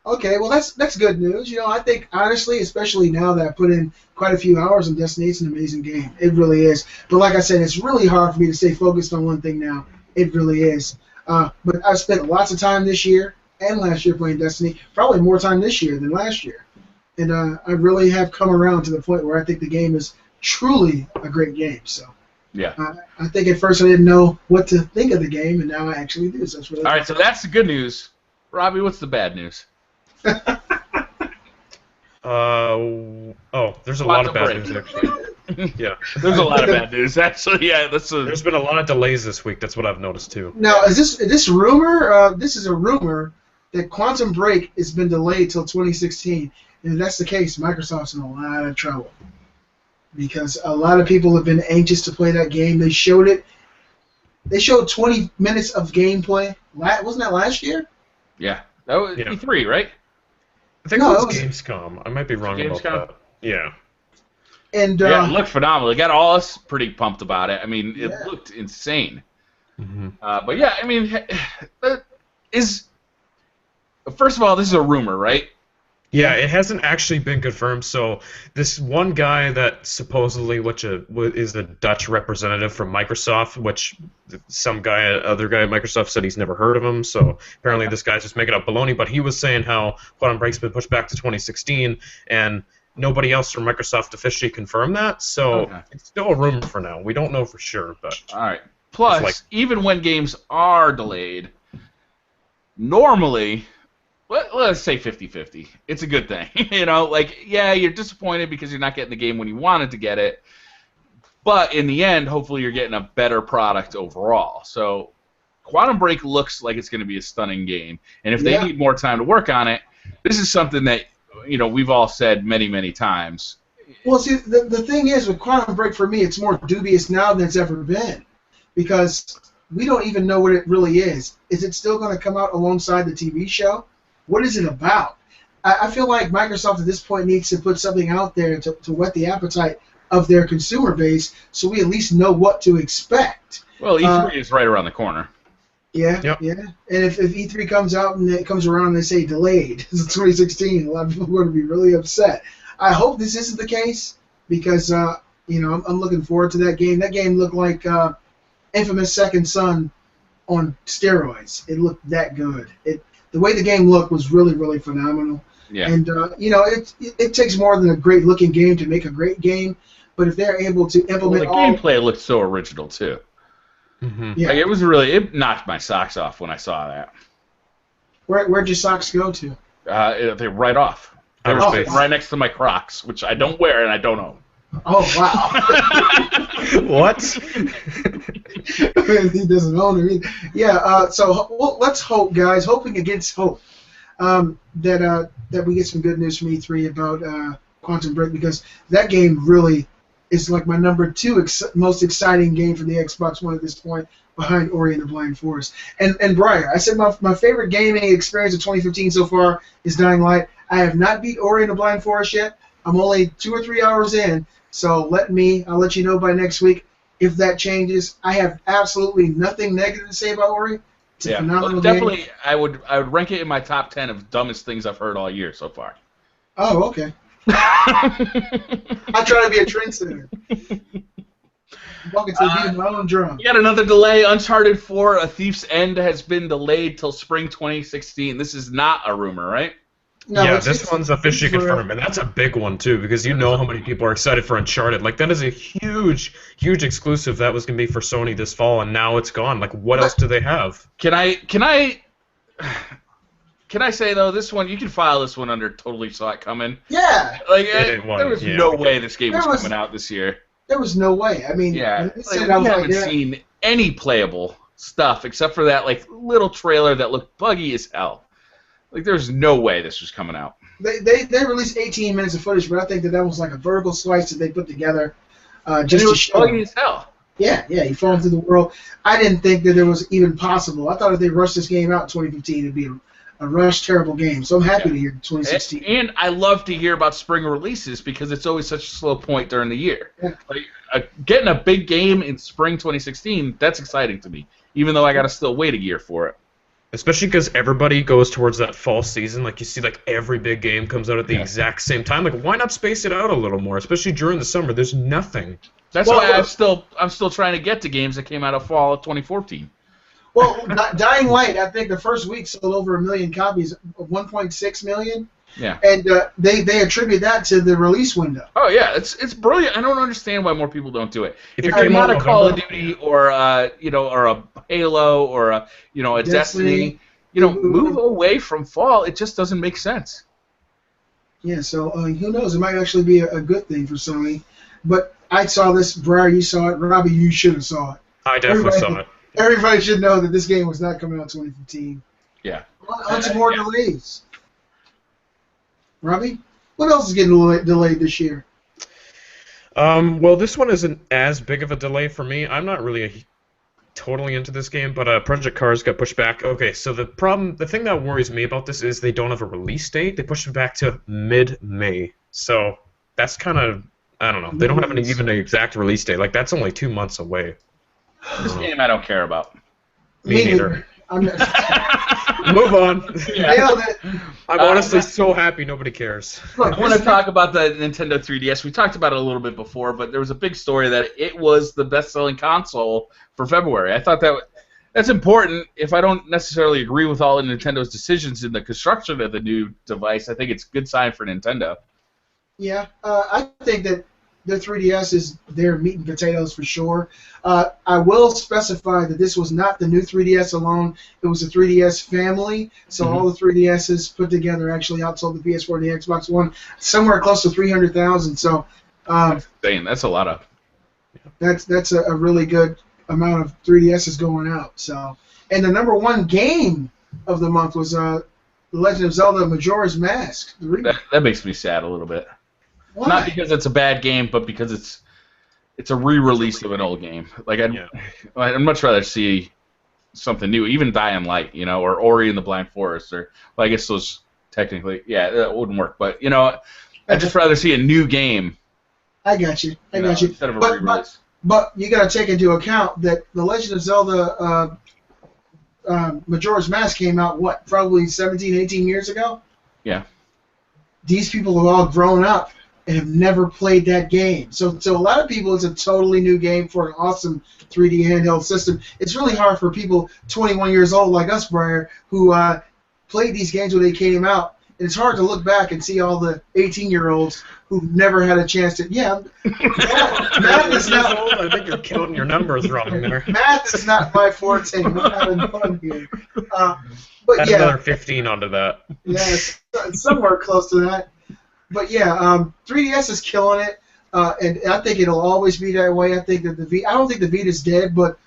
Speaker 2: Okay, well that's good news. You know, I think honestly, especially now that I put in quite a few hours in Destiny, it's an amazing game. It really is. But like I said, it's really hard for me to stay focused on one thing now. It really is. But I've spent lots of time this year and last year playing Destiny. Probably more time this year than last year. And I really have come around to the point where I think the game is truly a great game. So
Speaker 1: yeah,
Speaker 2: I think at first I didn't know what to think of the game, and now I actually do. So that's really
Speaker 1: all right. So that's the good news. Robbie, what's the bad news?
Speaker 3: There's a lot of bad news actually. Yeah,
Speaker 1: there's a lot of bad news actually. Yeah,
Speaker 3: there's been a lot of delays this week. That's what I've noticed too.
Speaker 2: Now, is this rumor? This is a rumor that Quantum Break has been delayed till 2016. And if that's the case, Microsoft's in a lot of trouble because a lot of people have been anxious to play that game. They showed it. They showed 20 minutes of gameplay. Wasn't that last year?
Speaker 1: Yeah, that was E3, right?
Speaker 3: I think it was Gamescom. I might be wrong about that. Yeah.
Speaker 2: And
Speaker 1: yeah, it looked phenomenal. It got all us pretty pumped about it. I mean, it looked insane.
Speaker 3: Mm-hmm.
Speaker 1: But yeah, I mean, first of all, this is a rumor, right?
Speaker 3: Yeah, it hasn't actually been confirmed. So this one guy that supposedly, is the Dutch representative from Microsoft, which other guy at Microsoft said he's never heard of him. So apparently this guy's just making up baloney. But he was saying how Quantum Break's been pushed back to 2016, and nobody else from Microsoft officially confirmed that. So it's still a rumor for now. We don't know for sure. But
Speaker 1: all right. Plus, even when games are delayed, normally, let's say 50-50. It's a good thing. You know, like, yeah, you're disappointed because you're not getting the game when you wanted to get it, but in the end, hopefully you're getting a better product overall. So Quantum Break looks like it's going to be a stunning game, and if they need more time to work on it, this is something that we've all said many, many times.
Speaker 2: Well, see, the thing is with Quantum Break for me, it's more dubious now than it's ever been, because we don't even know what it really is. Is it still going to come out alongside the TV show? What is it about? I feel like Microsoft at this point needs to put something out there to whet the appetite of their consumer base, so we at least know what to expect.
Speaker 1: Well, E3 is right around the corner.
Speaker 2: Yeah,
Speaker 3: Yep.
Speaker 2: yeah. And if E3 comes out and it comes around and they say delayed, it's 2016, a lot of people are going to be really upset. I hope this isn't the case, because I'm looking forward to that game. That game looked like Infamous Second Son on steroids. It looked that good. The way the game looked was really, really phenomenal.
Speaker 1: Yeah.
Speaker 2: And it takes more than a great looking game to make a great game, but if they're able to implement
Speaker 1: the gameplay looked so original too.
Speaker 3: Mm-hmm.
Speaker 2: Yeah.
Speaker 1: Like, it knocked my socks off when I saw that.
Speaker 2: Where'd your socks go to?
Speaker 1: They right off. They were
Speaker 3: Outer
Speaker 1: sitting
Speaker 3: space.
Speaker 1: right next to my Crocs, which I don't wear and I don't own.
Speaker 2: Oh wow.
Speaker 3: What?
Speaker 2: He doesn't own it either. Yeah. So let's hope, guys. Hoping against hope. That we get some good news from E3 about Quantum Break, because that game really is like my number 2 most exciting game for the Xbox One at this point, behind Ori and the Blind Forest. And Briar, I said my favorite gaming experience of 2015 so far is Dying Light. I have not beat Ori and the Blind Forest yet. I'm only 2 or 3 hours in, so I'll let you know by next week if that changes. I have absolutely nothing negative to say about Ori. It's a phenomenal
Speaker 1: definitely.
Speaker 2: game.
Speaker 1: I would rank it in my top 10 of dumbest things I've heard all year so far.
Speaker 2: Oh, okay. I try to be a trendsetter. Welcome to the beat of my own drum.
Speaker 1: We got another delay. Uncharted 4: A Thief's End has been delayed till spring 2016. This is not a rumor, right?
Speaker 2: No,
Speaker 3: yeah,
Speaker 2: it's
Speaker 3: this one's officially
Speaker 2: it's real.
Speaker 3: confirmed, and that's a big one too, because you know how many people are excited for Uncharted. Like, that is a huge, huge exclusive that was going to be for Sony this fall, and now it's gone. Like, what else do they have?
Speaker 1: Can I say though, this one you can file this one under totally saw it coming.
Speaker 2: Yeah.
Speaker 1: Like
Speaker 3: It
Speaker 1: there was
Speaker 3: yeah.
Speaker 1: no way this game was
Speaker 2: There was-
Speaker 1: coming out this year.
Speaker 2: There was no way. I mean,
Speaker 1: Yeah,
Speaker 2: when they
Speaker 1: like,
Speaker 2: said
Speaker 1: we
Speaker 2: I was like,
Speaker 1: haven't
Speaker 2: yeah.
Speaker 1: seen any playable stuff except for that like little trailer that looked buggy as hell. Like there's no way this was coming out.
Speaker 2: They released 18 minutes of footage, but I think that was like a vertical slice that they put together just
Speaker 1: It
Speaker 2: to
Speaker 1: was
Speaker 2: show.
Speaker 1: buggy as hell.
Speaker 2: Yeah, you fall into the world. I didn't think that it was even possible. I thought if they rushed this game out in 2015, it'd be a rushed, terrible game. So I'm happy to hear 2016.
Speaker 1: And I love to hear about spring releases because it's always such a slow point during the year.
Speaker 2: Yeah.
Speaker 1: Like getting a big game in spring 2016, that's exciting to me. Even though I gotta still wait a year for it.
Speaker 3: Especially because everybody goes towards that fall season. Like, you see, like, every big game comes out at the exact same time. Like, why not space it out a little more? Especially during the summer. There's nothing.
Speaker 1: That's why I'm still trying to get to games that came out of fall of 2014.
Speaker 2: Well, Dying Light, I think the first week sold over 1 million copies, 1.6 million.
Speaker 1: Yeah.
Speaker 2: And they attribute that to the release window.
Speaker 1: Oh yeah, it's brilliant. I don't understand why more people don't do it.
Speaker 3: If
Speaker 1: If
Speaker 3: it
Speaker 1: you're
Speaker 3: came
Speaker 1: not
Speaker 3: out
Speaker 1: a
Speaker 3: in
Speaker 1: Call of
Speaker 3: November-
Speaker 1: Duty or or a Halo or a Destiny, move away from fall. It just doesn't make sense.
Speaker 2: Yeah, so who knows? It might actually be a good thing for Sony. But I saw this. Briar, you saw it. Robbie, you should have saw it.
Speaker 3: I definitely saw it.
Speaker 2: Everybody should know that this game was not coming out in 2015.
Speaker 1: Yeah.
Speaker 2: On some more delays. Robbie, what else is getting delayed this year?
Speaker 3: Well, this one isn't as big of a delay for me. I'm not really totally into this game, but Project Cars got pushed back. Okay, so the thing that worries me about this is they don't have a release date. They pushed it back to mid-May. So that's kind of, I don't know. They don't have even an exact release date. Like, that's only 2 months away.
Speaker 1: This game I don't care about.
Speaker 3: Me neither.
Speaker 2: I'm not.
Speaker 3: Move on.
Speaker 2: Nailed it.
Speaker 3: I'm honestly so happy nobody cares.
Speaker 2: Look,
Speaker 1: I want to talk about the Nintendo 3DS. We talked about it a little bit before, but there was a big story that it was the best-selling console for February. I thought that's important. If I don't necessarily agree with all of Nintendo's decisions in the construction of the new device, I think it's a good sign for Nintendo.
Speaker 2: Yeah, I think that the 3DS is their meat and potatoes for sure. I will specify that this was not the new 3DS alone. It was a 3DS family. So all the 3DSs put together actually outsold the PS4 and the Xbox One somewhere close to 300,000. So
Speaker 1: That's a lot of.
Speaker 2: that's a really good amount of 3DSs going out. So, and the number one game of the month was The Legend of Zelda Majora's Mask. The remake.
Speaker 1: That makes me sad a little bit.
Speaker 2: Why?
Speaker 1: Not because it's a bad game, but because it's a re-release of an old game. Like I'd much rather see something new, even Dying Light, or Ori and the Blind Forest, or well, I guess those technically, that wouldn't work. But I'd just rather see a new game.
Speaker 2: I got you.
Speaker 1: Instead of a re-release.
Speaker 2: But you got to take into account that the Legend of Zelda Majora's Mask came out, probably 17, 18 years ago?
Speaker 1: Yeah.
Speaker 2: These people have all grown up and have never played that game. So a lot of people, it's a totally new game for an awesome 3D handheld system. It's really hard for people 21 years old like us, Briar, who played these games when they came out. And it's hard to look back and see all the 18-year-olds who never had a chance to. Yeah, math is not.
Speaker 3: I think you're counting your numbers wrong there.
Speaker 2: Math is not my forte. I'm having fun here. But
Speaker 3: Add another 15 onto that.
Speaker 2: Yeah, it's somewhere close to that. But 3DS is killing it, and I think it'll always be that way. I think that I don't think the Vita's dead, but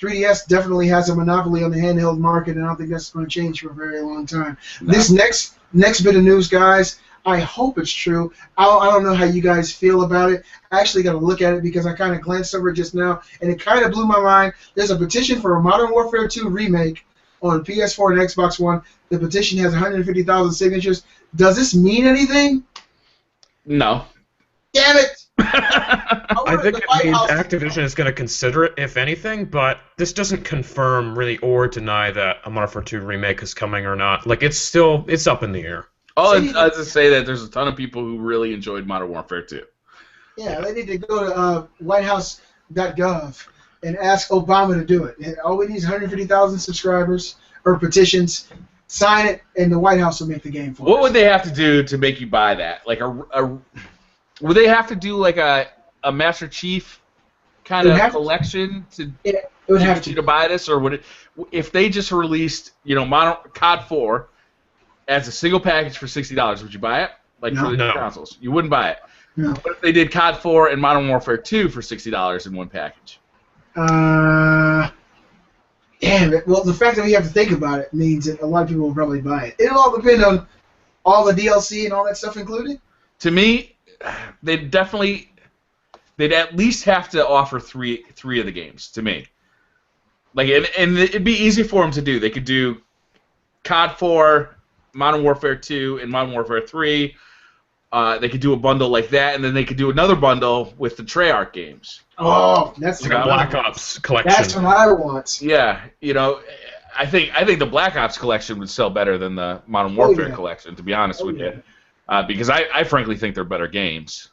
Speaker 2: 3DS definitely has a monopoly on the handheld market, and I don't think that's going to change for a very long time. No. This next bit of news, guys, I hope it's true. I don't know how you guys feel about it. I actually got to look at it because I kind of glanced over it just now, and it kind of blew my mind. There's a petition for a Modern Warfare 2 remake on PS4 and Xbox One. The petition has 150,000 signatures. Does this mean anything?
Speaker 1: No.
Speaker 2: Damn it!
Speaker 3: I think it means Activision is going to consider it, if anything, but this doesn't confirm really or deny that a Modern Warfare 2 remake is coming or not. Like, it's up in the air.
Speaker 1: All I just say that there's a ton of people who really enjoyed Modern Warfare 2.
Speaker 2: Yeah, they need to go to whitehouse.gov and ask Obama to do it. All we need is 150,000 subscribers or petitions. Sign it, and the White House will make the game for us.
Speaker 1: What would they have to do to make you buy that? Like would they have to do like a Master Chief kind of collection to
Speaker 2: it would have
Speaker 1: you to buy this, or would it? If they just released, COD 4 as a single package for $60, would you buy it? Like for the consoles, you wouldn't buy it.
Speaker 2: No.
Speaker 1: What if they did COD 4 and Modern Warfare 2 for $60 in one package?
Speaker 2: Damn it. Well, the fact that we have to think about it means that a lot of people will probably buy it. It'll all depend on all the DLC and all that stuff included.
Speaker 1: To me, they'd at least have to offer three of the games. To me, like, and it'd be easy for them to do. They could do COD 4, Modern Warfare 2, and Modern Warfare 3. They could do a bundle like that, and then they could do another bundle with the Treyarch games.
Speaker 2: Oh, that's
Speaker 3: like a Black Ops collection.
Speaker 2: That's what I want.
Speaker 1: Yeah, I think the Black Ops collection would sell better than the Modern Warfare collection, to be honest with you, because I frankly think they're better games.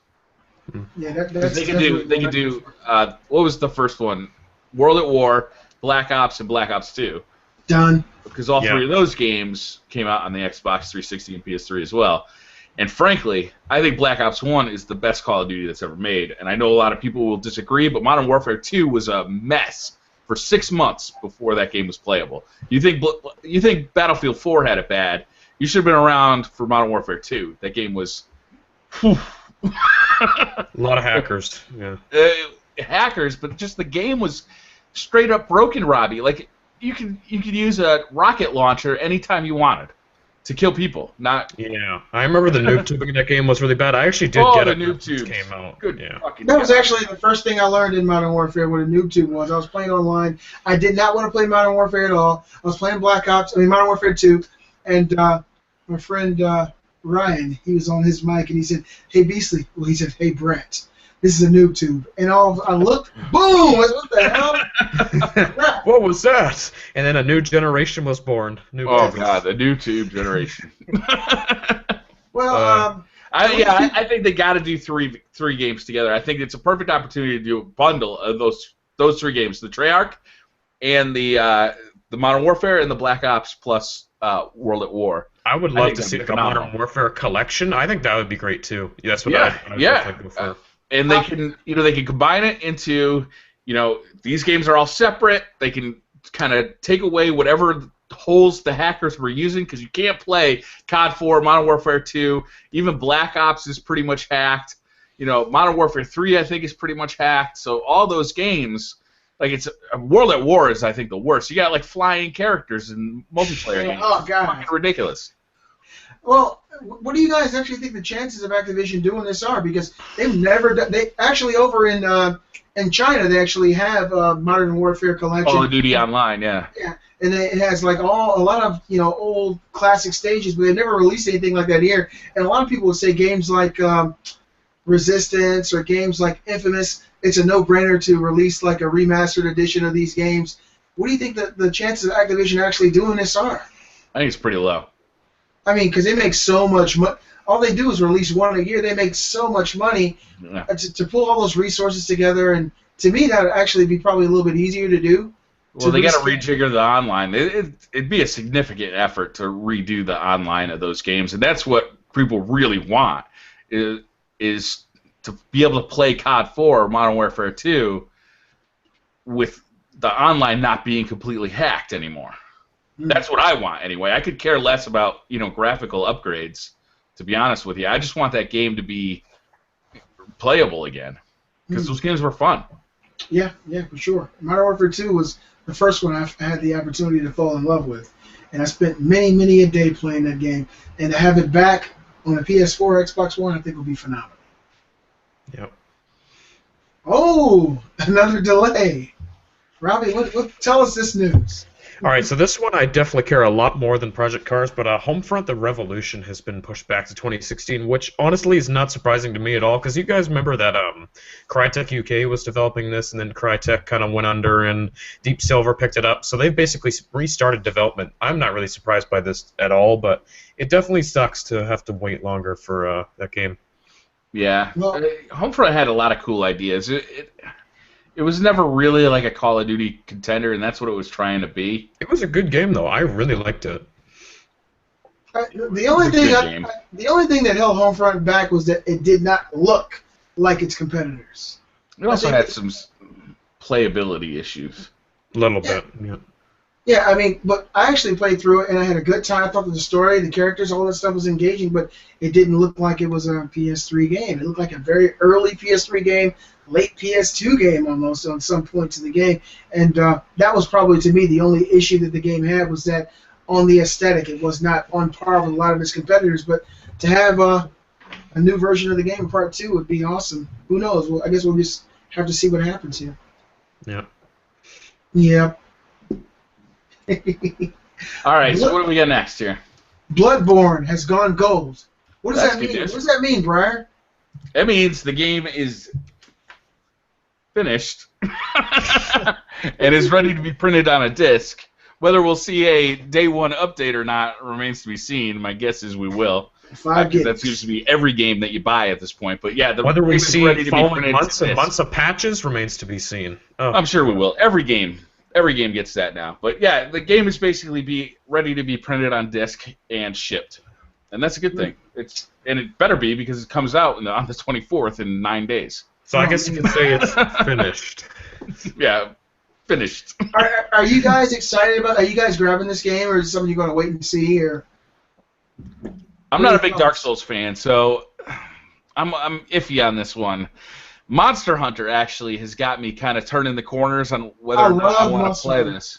Speaker 2: Yeah,
Speaker 1: they could do what was the first one? World at War, Black Ops, and Black Ops 2.
Speaker 2: Done.
Speaker 1: Because all three of those games came out on the Xbox 360 and PS3 as well. And frankly, I think Black Ops 1 is the best Call of Duty that's ever made. And I know a lot of people will disagree, but Modern Warfare 2 was a mess for 6 months before that game was playable. You think Battlefield 4 had it bad? You should have been around for Modern Warfare 2. That game was...
Speaker 3: a lot of hackers. Yeah.
Speaker 1: Hackers, but just the game was straight up broken, Robbie. Like, you could use a rocket launcher anytime you wanted to kill people.
Speaker 3: Yeah, I remember the noob tubing in that game was really bad. I actually did get it when it came out.
Speaker 1: Good.
Speaker 2: That was actually the first thing I learned in Modern Warfare, what a noob tube was. I was playing online. I did not want to play Modern Warfare at all. I was playing Modern Warfare 2, and my friend Ryan, he was on his mic, and he said, "Hey, Beastly." Well, he said, "Hey, Brett, this is a noob tube." And I looked, boom! What the hell?
Speaker 3: What was that? And then a new generation was born.
Speaker 1: God, the noob tube generation.
Speaker 2: Well,
Speaker 1: I think they got to do three games together. I think it's a perfect opportunity to do a bundle of those three games: the Treyarch, and the Modern Warfare, and the Black Ops plus World at War.
Speaker 3: I would love to see like a Modern Warfare collection. I think that would be great too. That's what I would go for.
Speaker 1: And they can combine it into, these games are all separate. They can kind of take away whatever holes the hackers were using, because you can't play COD 4, Modern Warfare 2, even Black Ops is pretty much hacked. Modern Warfare 3 I think is pretty much hacked. So all those games, like, it's World at War is I think the worst. You got like flying characters in multiplayer games.
Speaker 2: Oh god,
Speaker 1: it's fucking ridiculous.
Speaker 2: Well, what do you guys actually think the chances of Activision doing this are? Because they've never done. They actually over in China they actually have Modern Warfare collection.
Speaker 1: Call of Duty Online, yeah.
Speaker 2: Yeah, and it has like a lot of old classic stages, but they've never released anything like that here. And a lot of people would say games like Resistance or games like Infamous, it's a no-brainer to release like a remastered edition of these games. What do you think the chances of Activision actually doing this are?
Speaker 1: I think it's pretty low.
Speaker 2: I mean, because they make so much money. All they do is release one a year. They make so much money to pull all those resources together. And to me, that would actually be probably a little bit easier to do.
Speaker 1: Well, they got to rejigger the online. It'd be a significant effort to redo the online of those games, and that's what people really want is to be able to play COD 4 or Modern Warfare 2 with the online not being completely hacked anymore. That's what I want anyway. I could care less about graphical upgrades, to be honest with you. I just want that game to be playable again because those games were fun.
Speaker 2: Yeah, for sure. Modern Warfare 2 was the first one I had the opportunity to fall in love with, and I spent many a day playing that game. And to have it back on a PS4 or Xbox One, I think would be phenomenal.
Speaker 3: Yep.
Speaker 2: Oh, another delay. Robbie, tell us this news.
Speaker 3: All right, so this one I definitely care a lot more than Project Cars, but Homefront: The Revolution has been pushed back to 2016, which honestly is not surprising to me at all, because you guys remember that Crytek UK was developing this, and then Crytek kind of went under, and Deep Silver picked it up, so they've basically restarted development. I'm not really surprised by this at all, but it definitely sucks to have to wait longer for that game.
Speaker 1: Yeah, well, Homefront had a lot of cool ideas. It was never really like a Call of Duty contender, and that's what it was trying to be.
Speaker 3: It was a good game, though. I really liked it.
Speaker 2: The only thing that held Homefront back was that it did not look like its competitors.
Speaker 1: It also had some playability issues.
Speaker 3: A little bit, yeah.
Speaker 2: Yeah, I mean, but I actually played through it, and I had a good time. I thought that the story, the characters, all that stuff was engaging, but it didn't look like it was a PS3 game. It looked like a very early PS3 game, late PS2 game almost on some points in the game. And that was probably, to me, the only issue that the game had was that on the aesthetic, it was not on par with a lot of its competitors. But to have a new version of the game, Part 2, would be awesome. Who knows? Well, I guess we'll just have to see what happens here.
Speaker 3: Yeah.
Speaker 2: Yeah.
Speaker 1: All right, so what do we got next here?
Speaker 2: Bloodborne has gone gold. What does that mean?
Speaker 1: News.
Speaker 2: What does that mean, Briar?
Speaker 1: That means the game is finished and is ready to be printed on a disc. Whether we'll see a day one update or not remains to be seen. My guess is we will. That seems to be every game that you buy at this point. But yeah,
Speaker 3: whether we see it following months and months of patches remains to be seen. Oh.
Speaker 1: I'm sure we will. Every game gets that now. But yeah, the game is basically ready to be printed on disc and shipped, and that's a good thing. And it better be because it comes out on the 24th in 9 days.
Speaker 3: So I guess you can say it's finished.
Speaker 1: Yeah, finished.
Speaker 2: Are you guys excited about? Are you guys grabbing this game, or is it something you're going to wait and see? Or
Speaker 1: I'm not a big Dark Souls fan, so I'm iffy on this one. Monster Hunter actually has got me kind of turning the corners on whether or not I want to play this.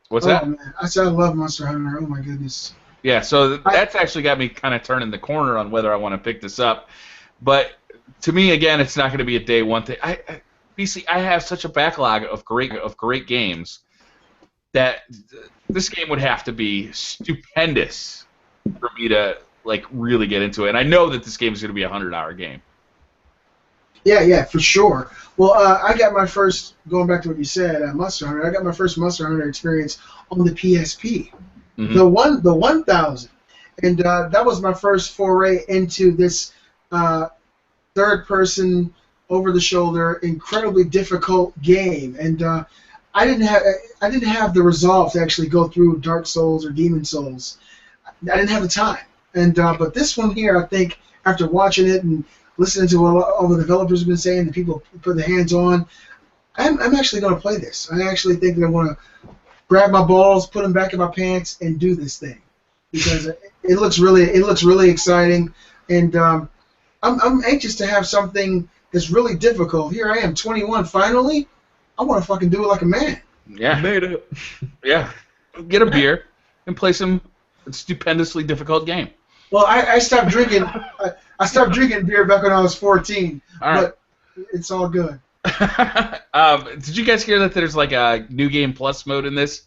Speaker 1: What's that?
Speaker 2: Man. I said I love Monster Hunter. Oh my goodness.
Speaker 1: Yeah, so that's actually got me kind of turning the corner on whether I want to pick this up. But to me, again, it's not going to be a day one thing. BC, I have such a backlog of great games that this game would have to be stupendous for me to really get into it. And I know that this game is going to be a 100-hour game.
Speaker 2: Yeah, for sure. Well, I got my first, going back to what you said, Monster Hunter. I got my first Monster Hunter experience on the PSP, the 1000, and that was my first foray into this third-person, over-the-shoulder, incredibly difficult game. And I didn't have the resolve to actually go through Dark Souls or Demon Souls. I didn't have the time. And but this one here, I think, after watching it and listening to what all the developers have been saying, the people put their hands on, I'm actually going to play this. I actually think that I want to grab my balls, put them back in my pants, and do this thing because it looks really exciting, and I'm anxious to have something that's really difficult. Here I am, 21, finally. I want to fucking do it like a man.
Speaker 1: Yeah,
Speaker 3: made it.
Speaker 1: Yeah, get a beer and play some stupendously difficult game.
Speaker 2: Well, I stopped drinking. I stopped drinking beer back when I was 14.
Speaker 1: All right.
Speaker 2: But it's all good.
Speaker 1: Did you guys hear that there's like a New Game Plus mode in this?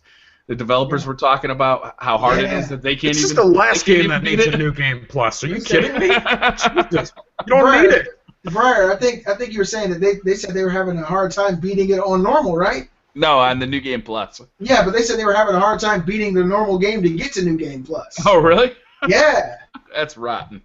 Speaker 1: The developers were talking about how hard it is that they can't
Speaker 3: It's
Speaker 1: even.
Speaker 3: just the last
Speaker 1: they can't
Speaker 3: game that
Speaker 1: even
Speaker 3: needs
Speaker 1: beat
Speaker 3: a
Speaker 1: it.
Speaker 3: New Game Plus. Are you kidding me? Jesus. You don't need it.
Speaker 2: Briar, I think you were saying that they said they were having a hard time beating it on normal, right?
Speaker 1: No, on the New Game Plus.
Speaker 2: Yeah, but they said they were having a hard time beating the normal game to get to New Game Plus.
Speaker 1: Oh, really?
Speaker 2: Yeah.
Speaker 1: That's rotten.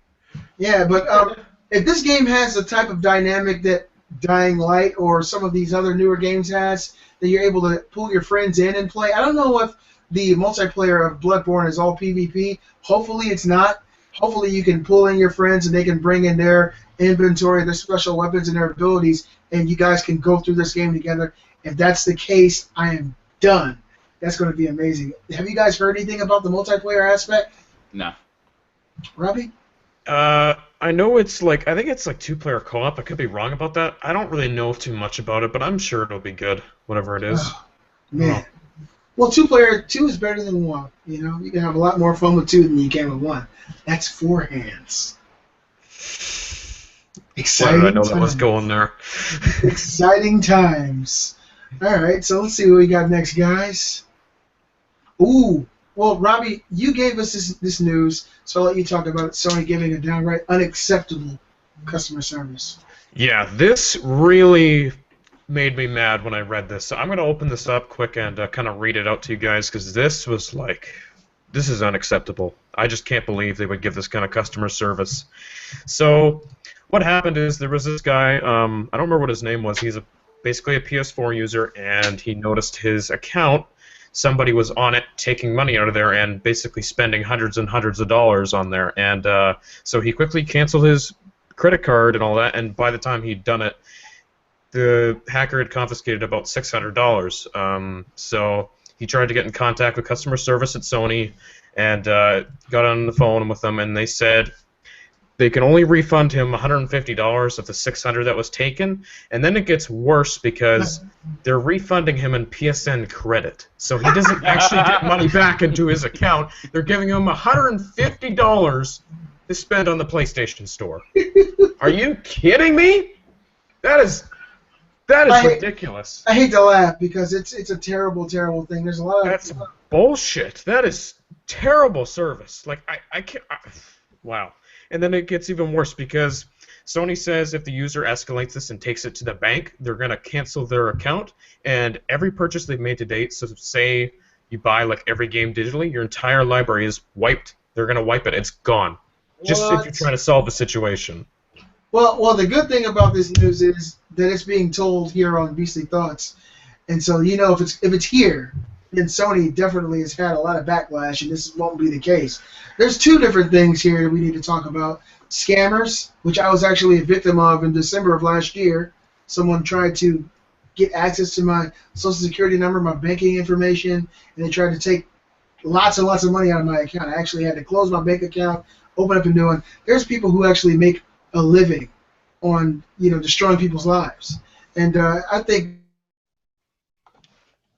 Speaker 2: Yeah, but if this game has the type of dynamic that Dying Light or some of these other newer games has, that you're able to pull your friends in and play. I don't know if the multiplayer of Bloodborne is all PvP. Hopefully it's not. Hopefully you can pull in your friends and they can bring in their inventory, their special weapons, and their abilities, and you guys can go through this game together. If that's the case, I am done. That's going to be amazing. Have you guys heard anything about the multiplayer aspect?
Speaker 1: No.
Speaker 2: Robbie?
Speaker 3: I know it's like, I think it's like 2-player co-op. I could be wrong about that. I don't really know too much about it, but I'm sure it'll be good, whatever it is.
Speaker 2: Oh, man. Well, 2 is better than 1. You know, you can have a lot more fun with 2 than you can with 1. That's 4 hands. Exciting.
Speaker 3: Why did I know that was going there?
Speaker 2: Exciting times. All right, so let's see what we got next, guys. Ooh. Well, Robbie, you gave us this news, so I'll let you talk about Sony giving a downright unacceptable customer service.
Speaker 3: Yeah, this really made me mad when I read this. So I'm going to open this up quick and kind of read it out to you guys, because this was like, this is unacceptable. I just can't believe they would give this kind of customer service. So what happened is there was this guy, I don't remember what his name was. He's basically a PS4 user, and he noticed his account. Somebody was on it taking money out of there and basically spending hundreds and hundreds of dollars on there. And so he quickly canceled his credit card and all that, and by the time he'd done it, the hacker had confiscated about $600. So he tried to get in contact with customer service at Sony and got on the phone with them, and they said they can only refund him $150 of the $600 that was taken, and then it gets worse because they're refunding him in PSN credit. So he doesn't actually get money back into his account. They're giving him $150 to spend on the PlayStation Store. Are you kidding me? That is ridiculous.
Speaker 2: I hate to laugh because it's a terrible, terrible thing. There's a lot of...
Speaker 3: That's bullshit. That is terrible service. Like, I can't... wow. And then it gets even worse because Sony says if the user escalates this and takes it to the bank, they're going to cancel their account, and every purchase they've made to date, so say you buy like every game digitally, your entire library is wiped. They're going to wipe it. It's gone. Just if you're trying to solve the situation.
Speaker 2: Well, the good thing about this news is that it's being told here on Beastly Thoughts, and so you know if it's here, then Sony definitely has had a lot of backlash, and this won't be the case. There's 2 different things here we need to talk about. Scammers, which I was actually a victim of in December of last year. Someone tried to get access to my Social Security number, my banking information, and they tried to take lots and lots of money out of my account. I actually had to close my bank account, open up a new one. There's people who actually make a living on, destroying people's lives. And I think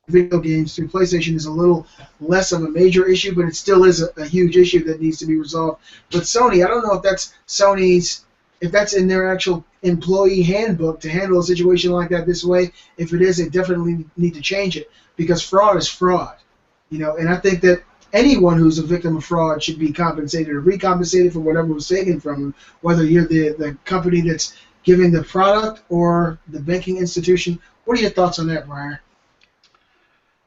Speaker 2: video games through PlayStation is a little less of a major issue, but it still is a huge issue that needs to be resolved. But Sony, I don't know if that's if that's in their actual employee handbook to handle a situation like that this way. If it is, they definitely need to change it because fraud is fraud, And I think that anyone who's a victim of fraud should be compensated or recompensated for whatever was taken from them, whether you're the company that's giving the product or the banking institution. What are your thoughts on that, Brian?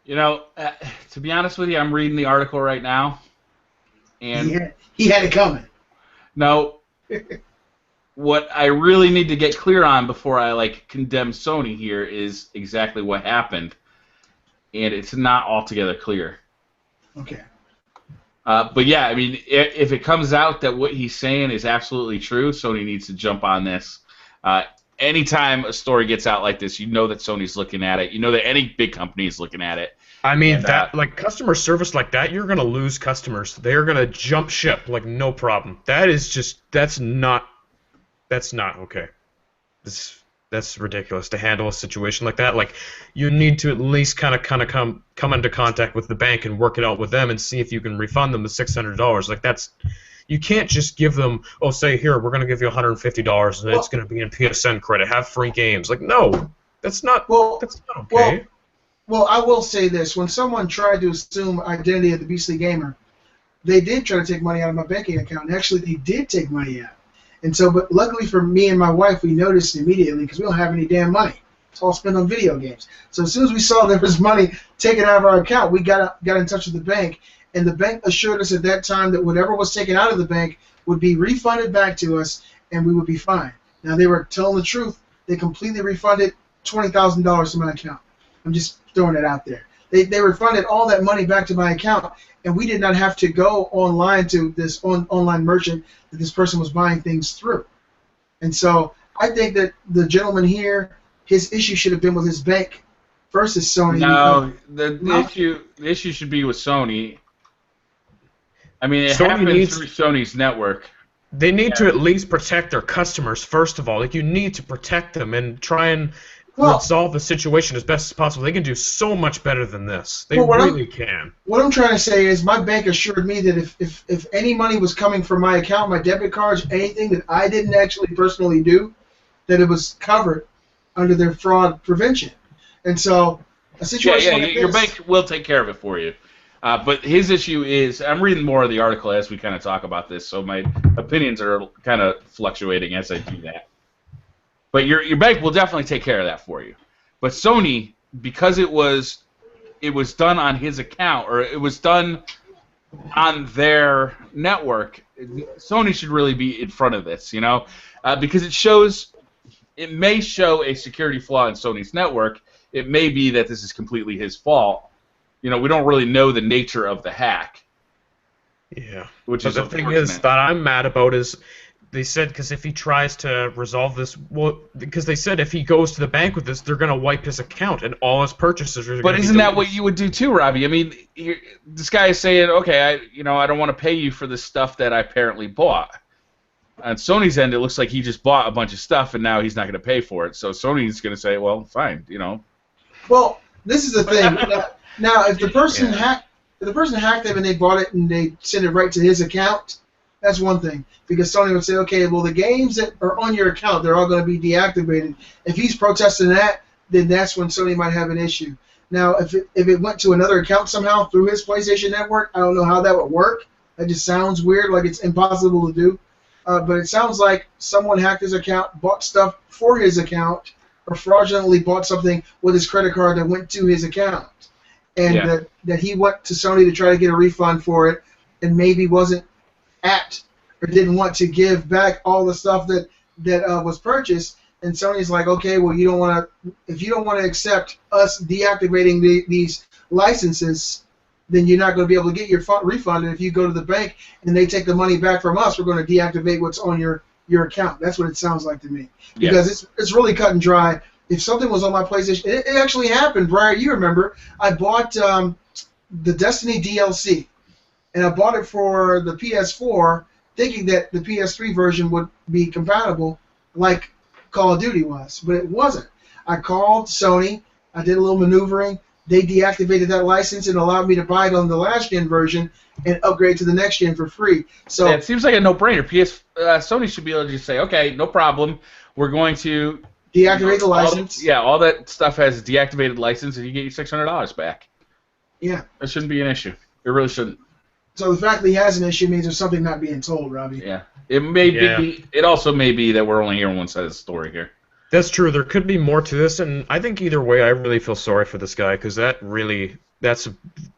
Speaker 1: To be honest with you, I'm reading the article right now, and
Speaker 2: he had it coming.
Speaker 1: No, what I really need to get clear on before I condemn Sony here is exactly what happened, and it's not altogether clear.
Speaker 2: Okay.
Speaker 1: But yeah, I mean, if it comes out that what he's saying is absolutely true, Sony needs to jump on this. Anytime a story gets out like this, you know that Sony's looking at it. You know that any big company is looking at it.
Speaker 3: I mean, customer service like that, you're going to lose customers. They're going to jump ship like no problem. That's not okay. That's ridiculous to handle a situation like that. Like, you need to at least kind of come into contact with the bank and work it out with them and see if you can refund them the $600. Like, You can't just give them, oh, say, here, we're going to give you $150 and it's going to be in PSN credit, have free games. Like, no, that's not okay.
Speaker 2: Well, I will say this. When someone tried to assume identity of the Beastly Gamer, they did try to take money out of my banking account. And actually, they did take money out. And so, but luckily for me and my wife, we noticed immediately because we don't have any damn money. It's all spent on video games. So as soon as we saw there was money taken out of our account, we got in touch with the bank, and the bank assured us at that time that whatever was taken out of the bank would be refunded back to us, and we would be fine. Now, they were telling the truth. They completely refunded $20,000 to my account. I'm just throwing it out there. They refunded all that money back to my account, and we did not have to go online to this online merchant that this person was buying things through. And so I think that the gentleman here, his issue should have been with his bank versus Sony.
Speaker 1: No, the issue should be with Sony. I mean, it happens through Sony's network.
Speaker 3: They need to at least protect their customers, first of all. Like, you need to protect them and try and resolve the situation as best as possible. They can do so much better than this. They really can.
Speaker 2: What I'm trying to say is my bank assured me that if any money was coming from my account, my debit cards, anything that I didn't actually personally do, that it was covered under their fraud prevention. And so a situation like
Speaker 1: your
Speaker 2: this,
Speaker 1: bank will take care of it for you. But his issue is, I'm reading more of the article as we kind of talk about this, so my opinions are kind of fluctuating as I do that. But your bank will definitely take care of that for you. But Sony, because it was done on his account, or it was done on their network, Sony should really be in front of this, you know, because it may show a security flaw in Sony's network. It may be that this is completely his fault. You know, we don't really know the nature of the hack.
Speaker 3: Yeah. But the thing is that I'm mad about is they said because if he tries to resolve this, well, because they said if he goes to the bank with this, they're going to wipe his account and all his purchases are going to be deleted.
Speaker 1: But isn't that what you would do too, Robbie? I mean, this guy is saying, okay, I don't want to pay you for the stuff that I apparently bought. On Sony's end, it looks like he just bought a bunch of stuff and now he's not going to pay for it. So Sony's going to say, well, fine, you know.
Speaker 2: Well, this is the thing. Now, if the person hacked them and they bought it and they sent it right to his account, that's one thing. Because Sony would say, okay, well, the games that are on your account, they're all going to be deactivated. If he's protesting that, then that's when Sony might have an issue. Now, if it went to another account somehow through his PlayStation Network, I don't know how that would work. That just sounds weird, like it's impossible to do. But it sounds like someone hacked his account, bought stuff for his account, or fraudulently bought something with his credit card that went to his account. And that he went to Sony to try to get a refund for it and maybe wasn't apt or didn't want to give back all the stuff that was purchased. And Sony's like, okay, well, if you don't want to accept us deactivating these licenses, then you're not going to be able to get your refund. And if you go to the bank and they take the money back from us, we're going to deactivate what's on your account. That's what it sounds like to me. Because it's really cut and dry. If something was on my PlayStation, it actually happened, Briar. You remember? I bought the Destiny DLC, and I bought it for the PS4, thinking that the PS3 version would be compatible, like Call of Duty was, but it wasn't. I called Sony. I did a little maneuvering. They deactivated that license and allowed me to buy it on the last-gen version and upgrade to the next-gen for free. So
Speaker 1: it seems like a no-brainer. Sony should be able to just say, okay, no problem. We're going to
Speaker 2: deactivate the license.
Speaker 1: All that stuff has a deactivated license, and you get your $600 back.
Speaker 2: Yeah.
Speaker 1: That shouldn't be an issue. It really shouldn't.
Speaker 2: So the fact that he has an issue means there's something not being told, Robbie.
Speaker 1: Yeah. It may be. It also may be that we're only hearing one side of the story here.
Speaker 3: That's true. There could be more to this, and I think either way, I really feel sorry for this guy because that's a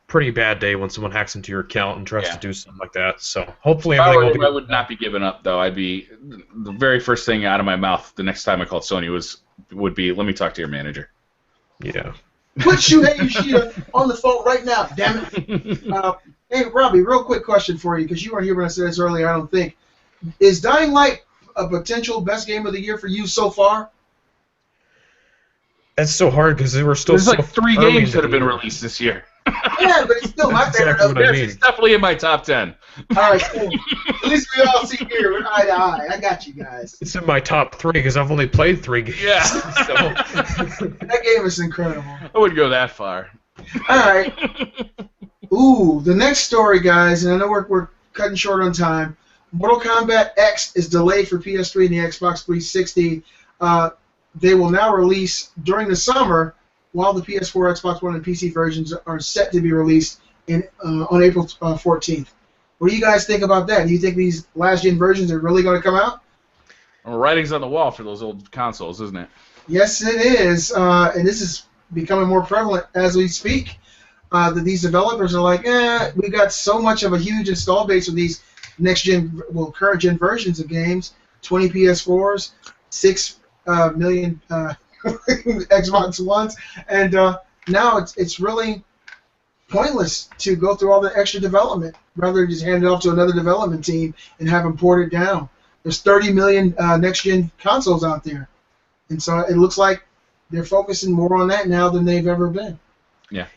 Speaker 3: pretty bad day when someone hacks into your account and tries to do something like that. So hopefully,
Speaker 1: I would not be giving up though. The very first thing out of my mouth the next time I called Sony would be, let me talk to your manager.
Speaker 3: Yeah.
Speaker 2: Put Shuhei Yoshida on the phone right now, damn it. Hey, Robbie, real quick question for you, because you weren't here when I said this earlier, I don't think. Is Dying Light a potential best game of the year for you so far?
Speaker 3: That's so hard because there were still
Speaker 1: There's like 3 games that have been released this year.
Speaker 2: Yeah, but it's still my favorite.
Speaker 1: It's definitely in my top 10.
Speaker 2: All right, cool. At least we all see here. We're eye to eye. I got you guys.
Speaker 3: It's in my top 3 because I've only played 3 games.
Speaker 1: Yeah.
Speaker 3: So.
Speaker 2: That game is incredible.
Speaker 1: I wouldn't go that far.
Speaker 2: All right. Ooh, the next story, guys, and I know we're cutting short on time. Mortal Kombat X is delayed for PS3 and the Xbox 360. They will now release during the summer, while the PS4, Xbox One, and PC versions are set to be released on April 14th. What do you guys think about that? Do you think these last-gen versions are really going to come out?
Speaker 1: Well, writing's on the wall for those old consoles, isn't it?
Speaker 2: Yes, it is, and this is becoming more prevalent as we speak. That these developers are like, we got so much of a huge install base of these current-gen versions of games, 20 PS4s, 6 million Xbox Ones, and now it's really pointless to go through all the extra development. Rather just hand it off to another development team and have them port it down. There's 30 million next-gen consoles out there, and so it looks like they're focusing more on that now than they've ever been.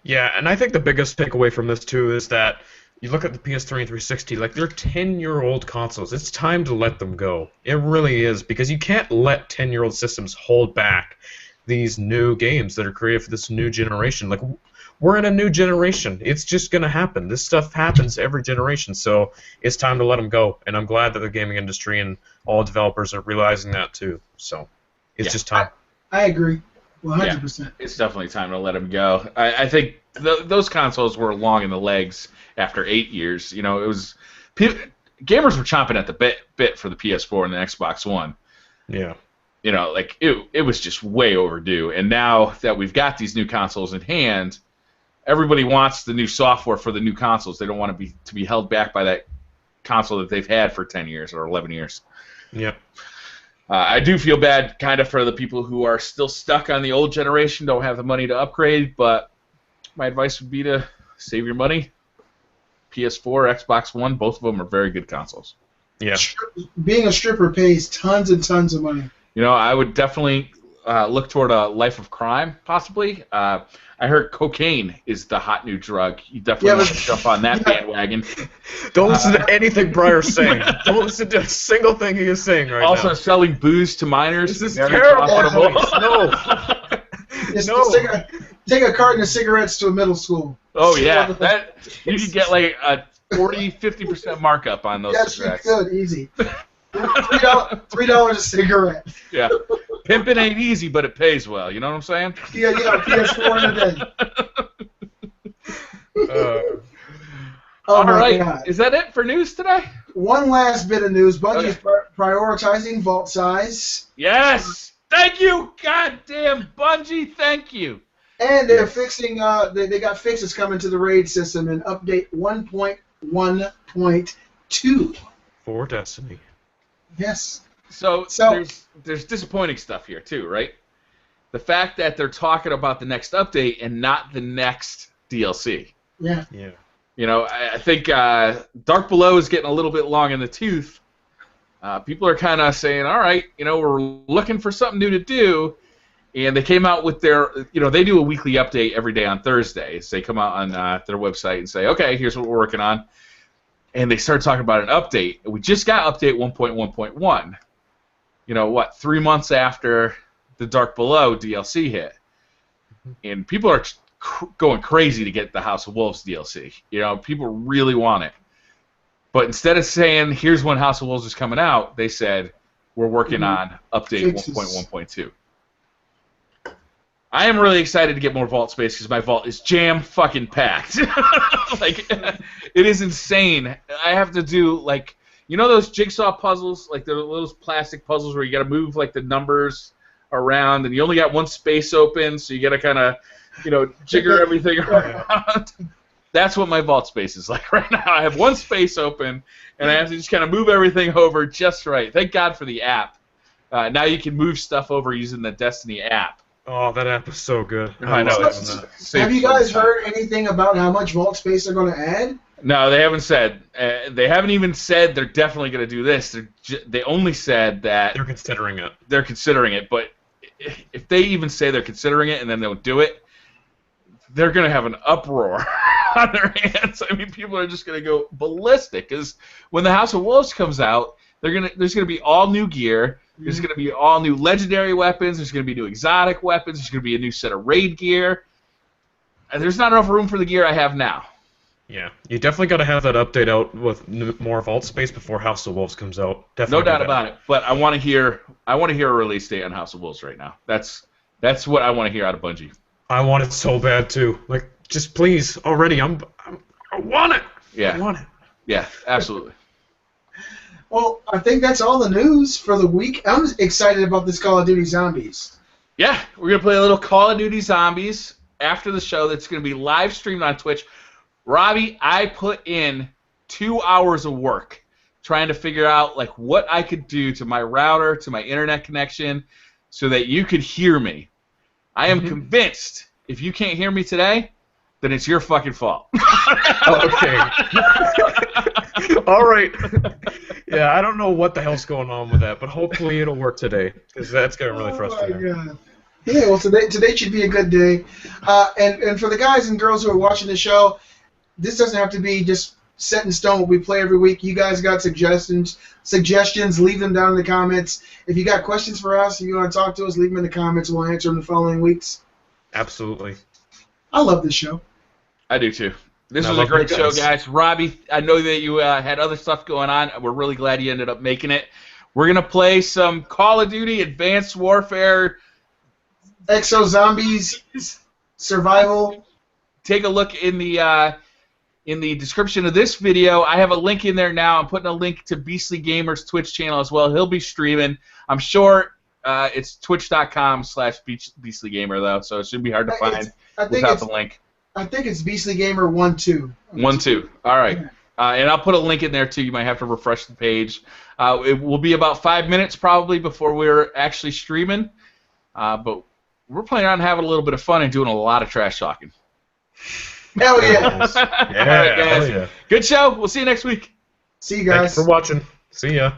Speaker 3: Yeah, and I think the biggest takeaway from this too is that you look at the PS3 and 360, like they're 10-year-old consoles. It's time to let them go. It really is, because you can't let 10-year-old systems hold back these new games that are created for this new generation. Like, we're in a new generation. It's just going to happen. This stuff happens every generation, so it's time to let them go. And I'm glad that the gaming industry and all developers are realizing that too. So it's just time.
Speaker 2: I agree. 100%.
Speaker 1: Yeah, it's definitely time to let them go. I think those consoles were long in the legs after 8 years. You know, it was gamers were chomping at the bit for the PS4 and the Xbox One.
Speaker 3: Yeah.
Speaker 1: You know, like it was just way overdue. And now that we've got these new consoles in hand, everybody wants the new software for the new consoles. They don't want to be held back by that console that they've had for 10 years or 11 years.
Speaker 3: Yeah.
Speaker 1: I do feel bad kind of for the people who are still stuck on the old generation, don't have the money to upgrade, but my advice would be to save your money. PS4, Xbox One, both of them are very good consoles.
Speaker 3: Yeah.
Speaker 2: Being a stripper pays tons and tons of money.
Speaker 1: You know, I would definitely look toward a life of crime, possibly. I heard cocaine is the hot new drug. You definitely want to jump on that bandwagon.
Speaker 3: Don't listen to anything Briar's saying. Don't listen to a single thing he is saying right now.
Speaker 1: Also, selling booze to minors.
Speaker 3: This is terrible. No.
Speaker 2: Take a carton of cigarettes to a middle school.
Speaker 1: Oh, yeah. That you could get like a 40-50% markup on those cigarettes.
Speaker 2: Yes, you could. Easy. $3 a cigarette.
Speaker 1: Yeah. Pimping ain't easy, but it pays well. You know what I'm saying?
Speaker 2: Yeah, PS4 in a day.
Speaker 1: All right. God. Is that it for news today?
Speaker 2: One last bit of news. Bungie's prioritizing vault size.
Speaker 1: Yes. Thank you. Goddamn Bungie. Thank you.
Speaker 2: And they're fixing. They got fixes coming to the raid system in update 1.1.2
Speaker 3: for Destiny.
Speaker 2: Yes.
Speaker 1: So there's disappointing stuff here too, right? The fact that they're talking about the next update and not the next DLC.
Speaker 2: Yeah.
Speaker 3: Yeah.
Speaker 1: You know, I think Dark Below is getting a little bit long in the tooth. People are kind of saying, all right, you know, we're looking for something new to do. And they came out with their, you know, they do a weekly update every day on Thursdays. They come out on their website and say, okay, here's what we're working on. And they start talking about an update. We just got update 1.1.1. You know, what, 3 months after the Dark Below DLC hit. And people are going crazy to get the House of Wolves DLC. You know, people really want it. But instead of saying, here's when House of Wolves is coming out, they said, we're working on update 1.1.2. I am really excited to get more vault space because my vault is jam-fucking-packed. Like, it is insane. I have to do, like, you know those jigsaw puzzles? Like, those plastic puzzles where you got to move, like, the numbers around, and you only got one space open, so you got to kind of, you know, jigger everything around. That's what my vault space is like right now. I have one space open, and I have to just kind of move everything over just right. Thank God for the app. Now you can move stuff over using the Destiny app.
Speaker 3: Oh, that app is so good.
Speaker 1: I know.
Speaker 2: Have you guys heard anything about how much vault space they're going to add?
Speaker 1: No, they haven't said. They haven't even said they're definitely going to do this. They only said that
Speaker 3: they're considering it.
Speaker 1: They're considering it, but if they even say they're considering it and then they'll do it, they're going to have an uproar on their hands. I mean, people are just going to go ballistic because when the House of Wolves comes out, there's going to be all new gear. There's going to be all new legendary weapons. There's going to be new exotic weapons. There's going to be a new set of raid gear. And there's not enough room for the gear I have now.
Speaker 3: Yeah, you definitely got to have that update out with more vault space before House of Wolves comes out. Definitely
Speaker 1: No doubt about it. But I want to hear a release date on House of Wolves right now. That's what I want to hear out of Bungie.
Speaker 3: I want it so bad too. Like, just please, already. I want it.
Speaker 1: Yeah.
Speaker 3: I want it.
Speaker 1: Yeah, absolutely.
Speaker 2: Well, I think that's all the news for the week. I'm excited about this Call of Duty Zombies.
Speaker 1: Yeah, we're gonna play a little Call of Duty Zombies after the show. That's gonna be live streamed on Twitch. Robbie, I put in 2 hours of work trying to figure out like what I could do to my router, to my internet connection, so that you could hear me. I am convinced if you can't hear me today, then it's your fucking fault.
Speaker 3: Okay. All right. Yeah, I don't know what the hell's going on with that, but hopefully it'll work today, because that's getting really frustrating.
Speaker 2: My God. Yeah, well, today should be a good day. And for the guys and girls who are watching the show, this doesn't have to be just set in stone what we play every week. You guys got suggestions, leave them down in the comments. If you got questions for us, if you want to talk to us, leave them in the comments. We'll answer them the following weeks.
Speaker 3: Absolutely.
Speaker 2: I love this show.
Speaker 1: I do too. This was a great show, guys. Robbie, I know that you had other stuff going on. We're really glad you ended up making it. We're going to play some Call of Duty Advanced Warfare.
Speaker 2: Exo Zombies Survival.
Speaker 1: Take a look in the description of this video. I have a link in there now. I'm putting a link to Beastly Gamer's Twitch channel as well. He'll be streaming. I'm sure it's twitch.com/BeastlyGamer, though, so it should be hard to find without the link.
Speaker 2: I think it's Beastly Gamer 1-2.
Speaker 1: 1-2. All right. And I'll put a link in there, too. You might have to refresh the page. It will be about 5 minutes, probably, before we're actually streaming. But we're planning on having a little bit of fun and doing a lot of trash talking.
Speaker 2: Hell yeah.
Speaker 3: Yeah,
Speaker 1: All right, guys.
Speaker 3: hell yeah.
Speaker 1: Good show. We'll see you next week.
Speaker 2: See you guys.
Speaker 3: Thanks for watching. See ya.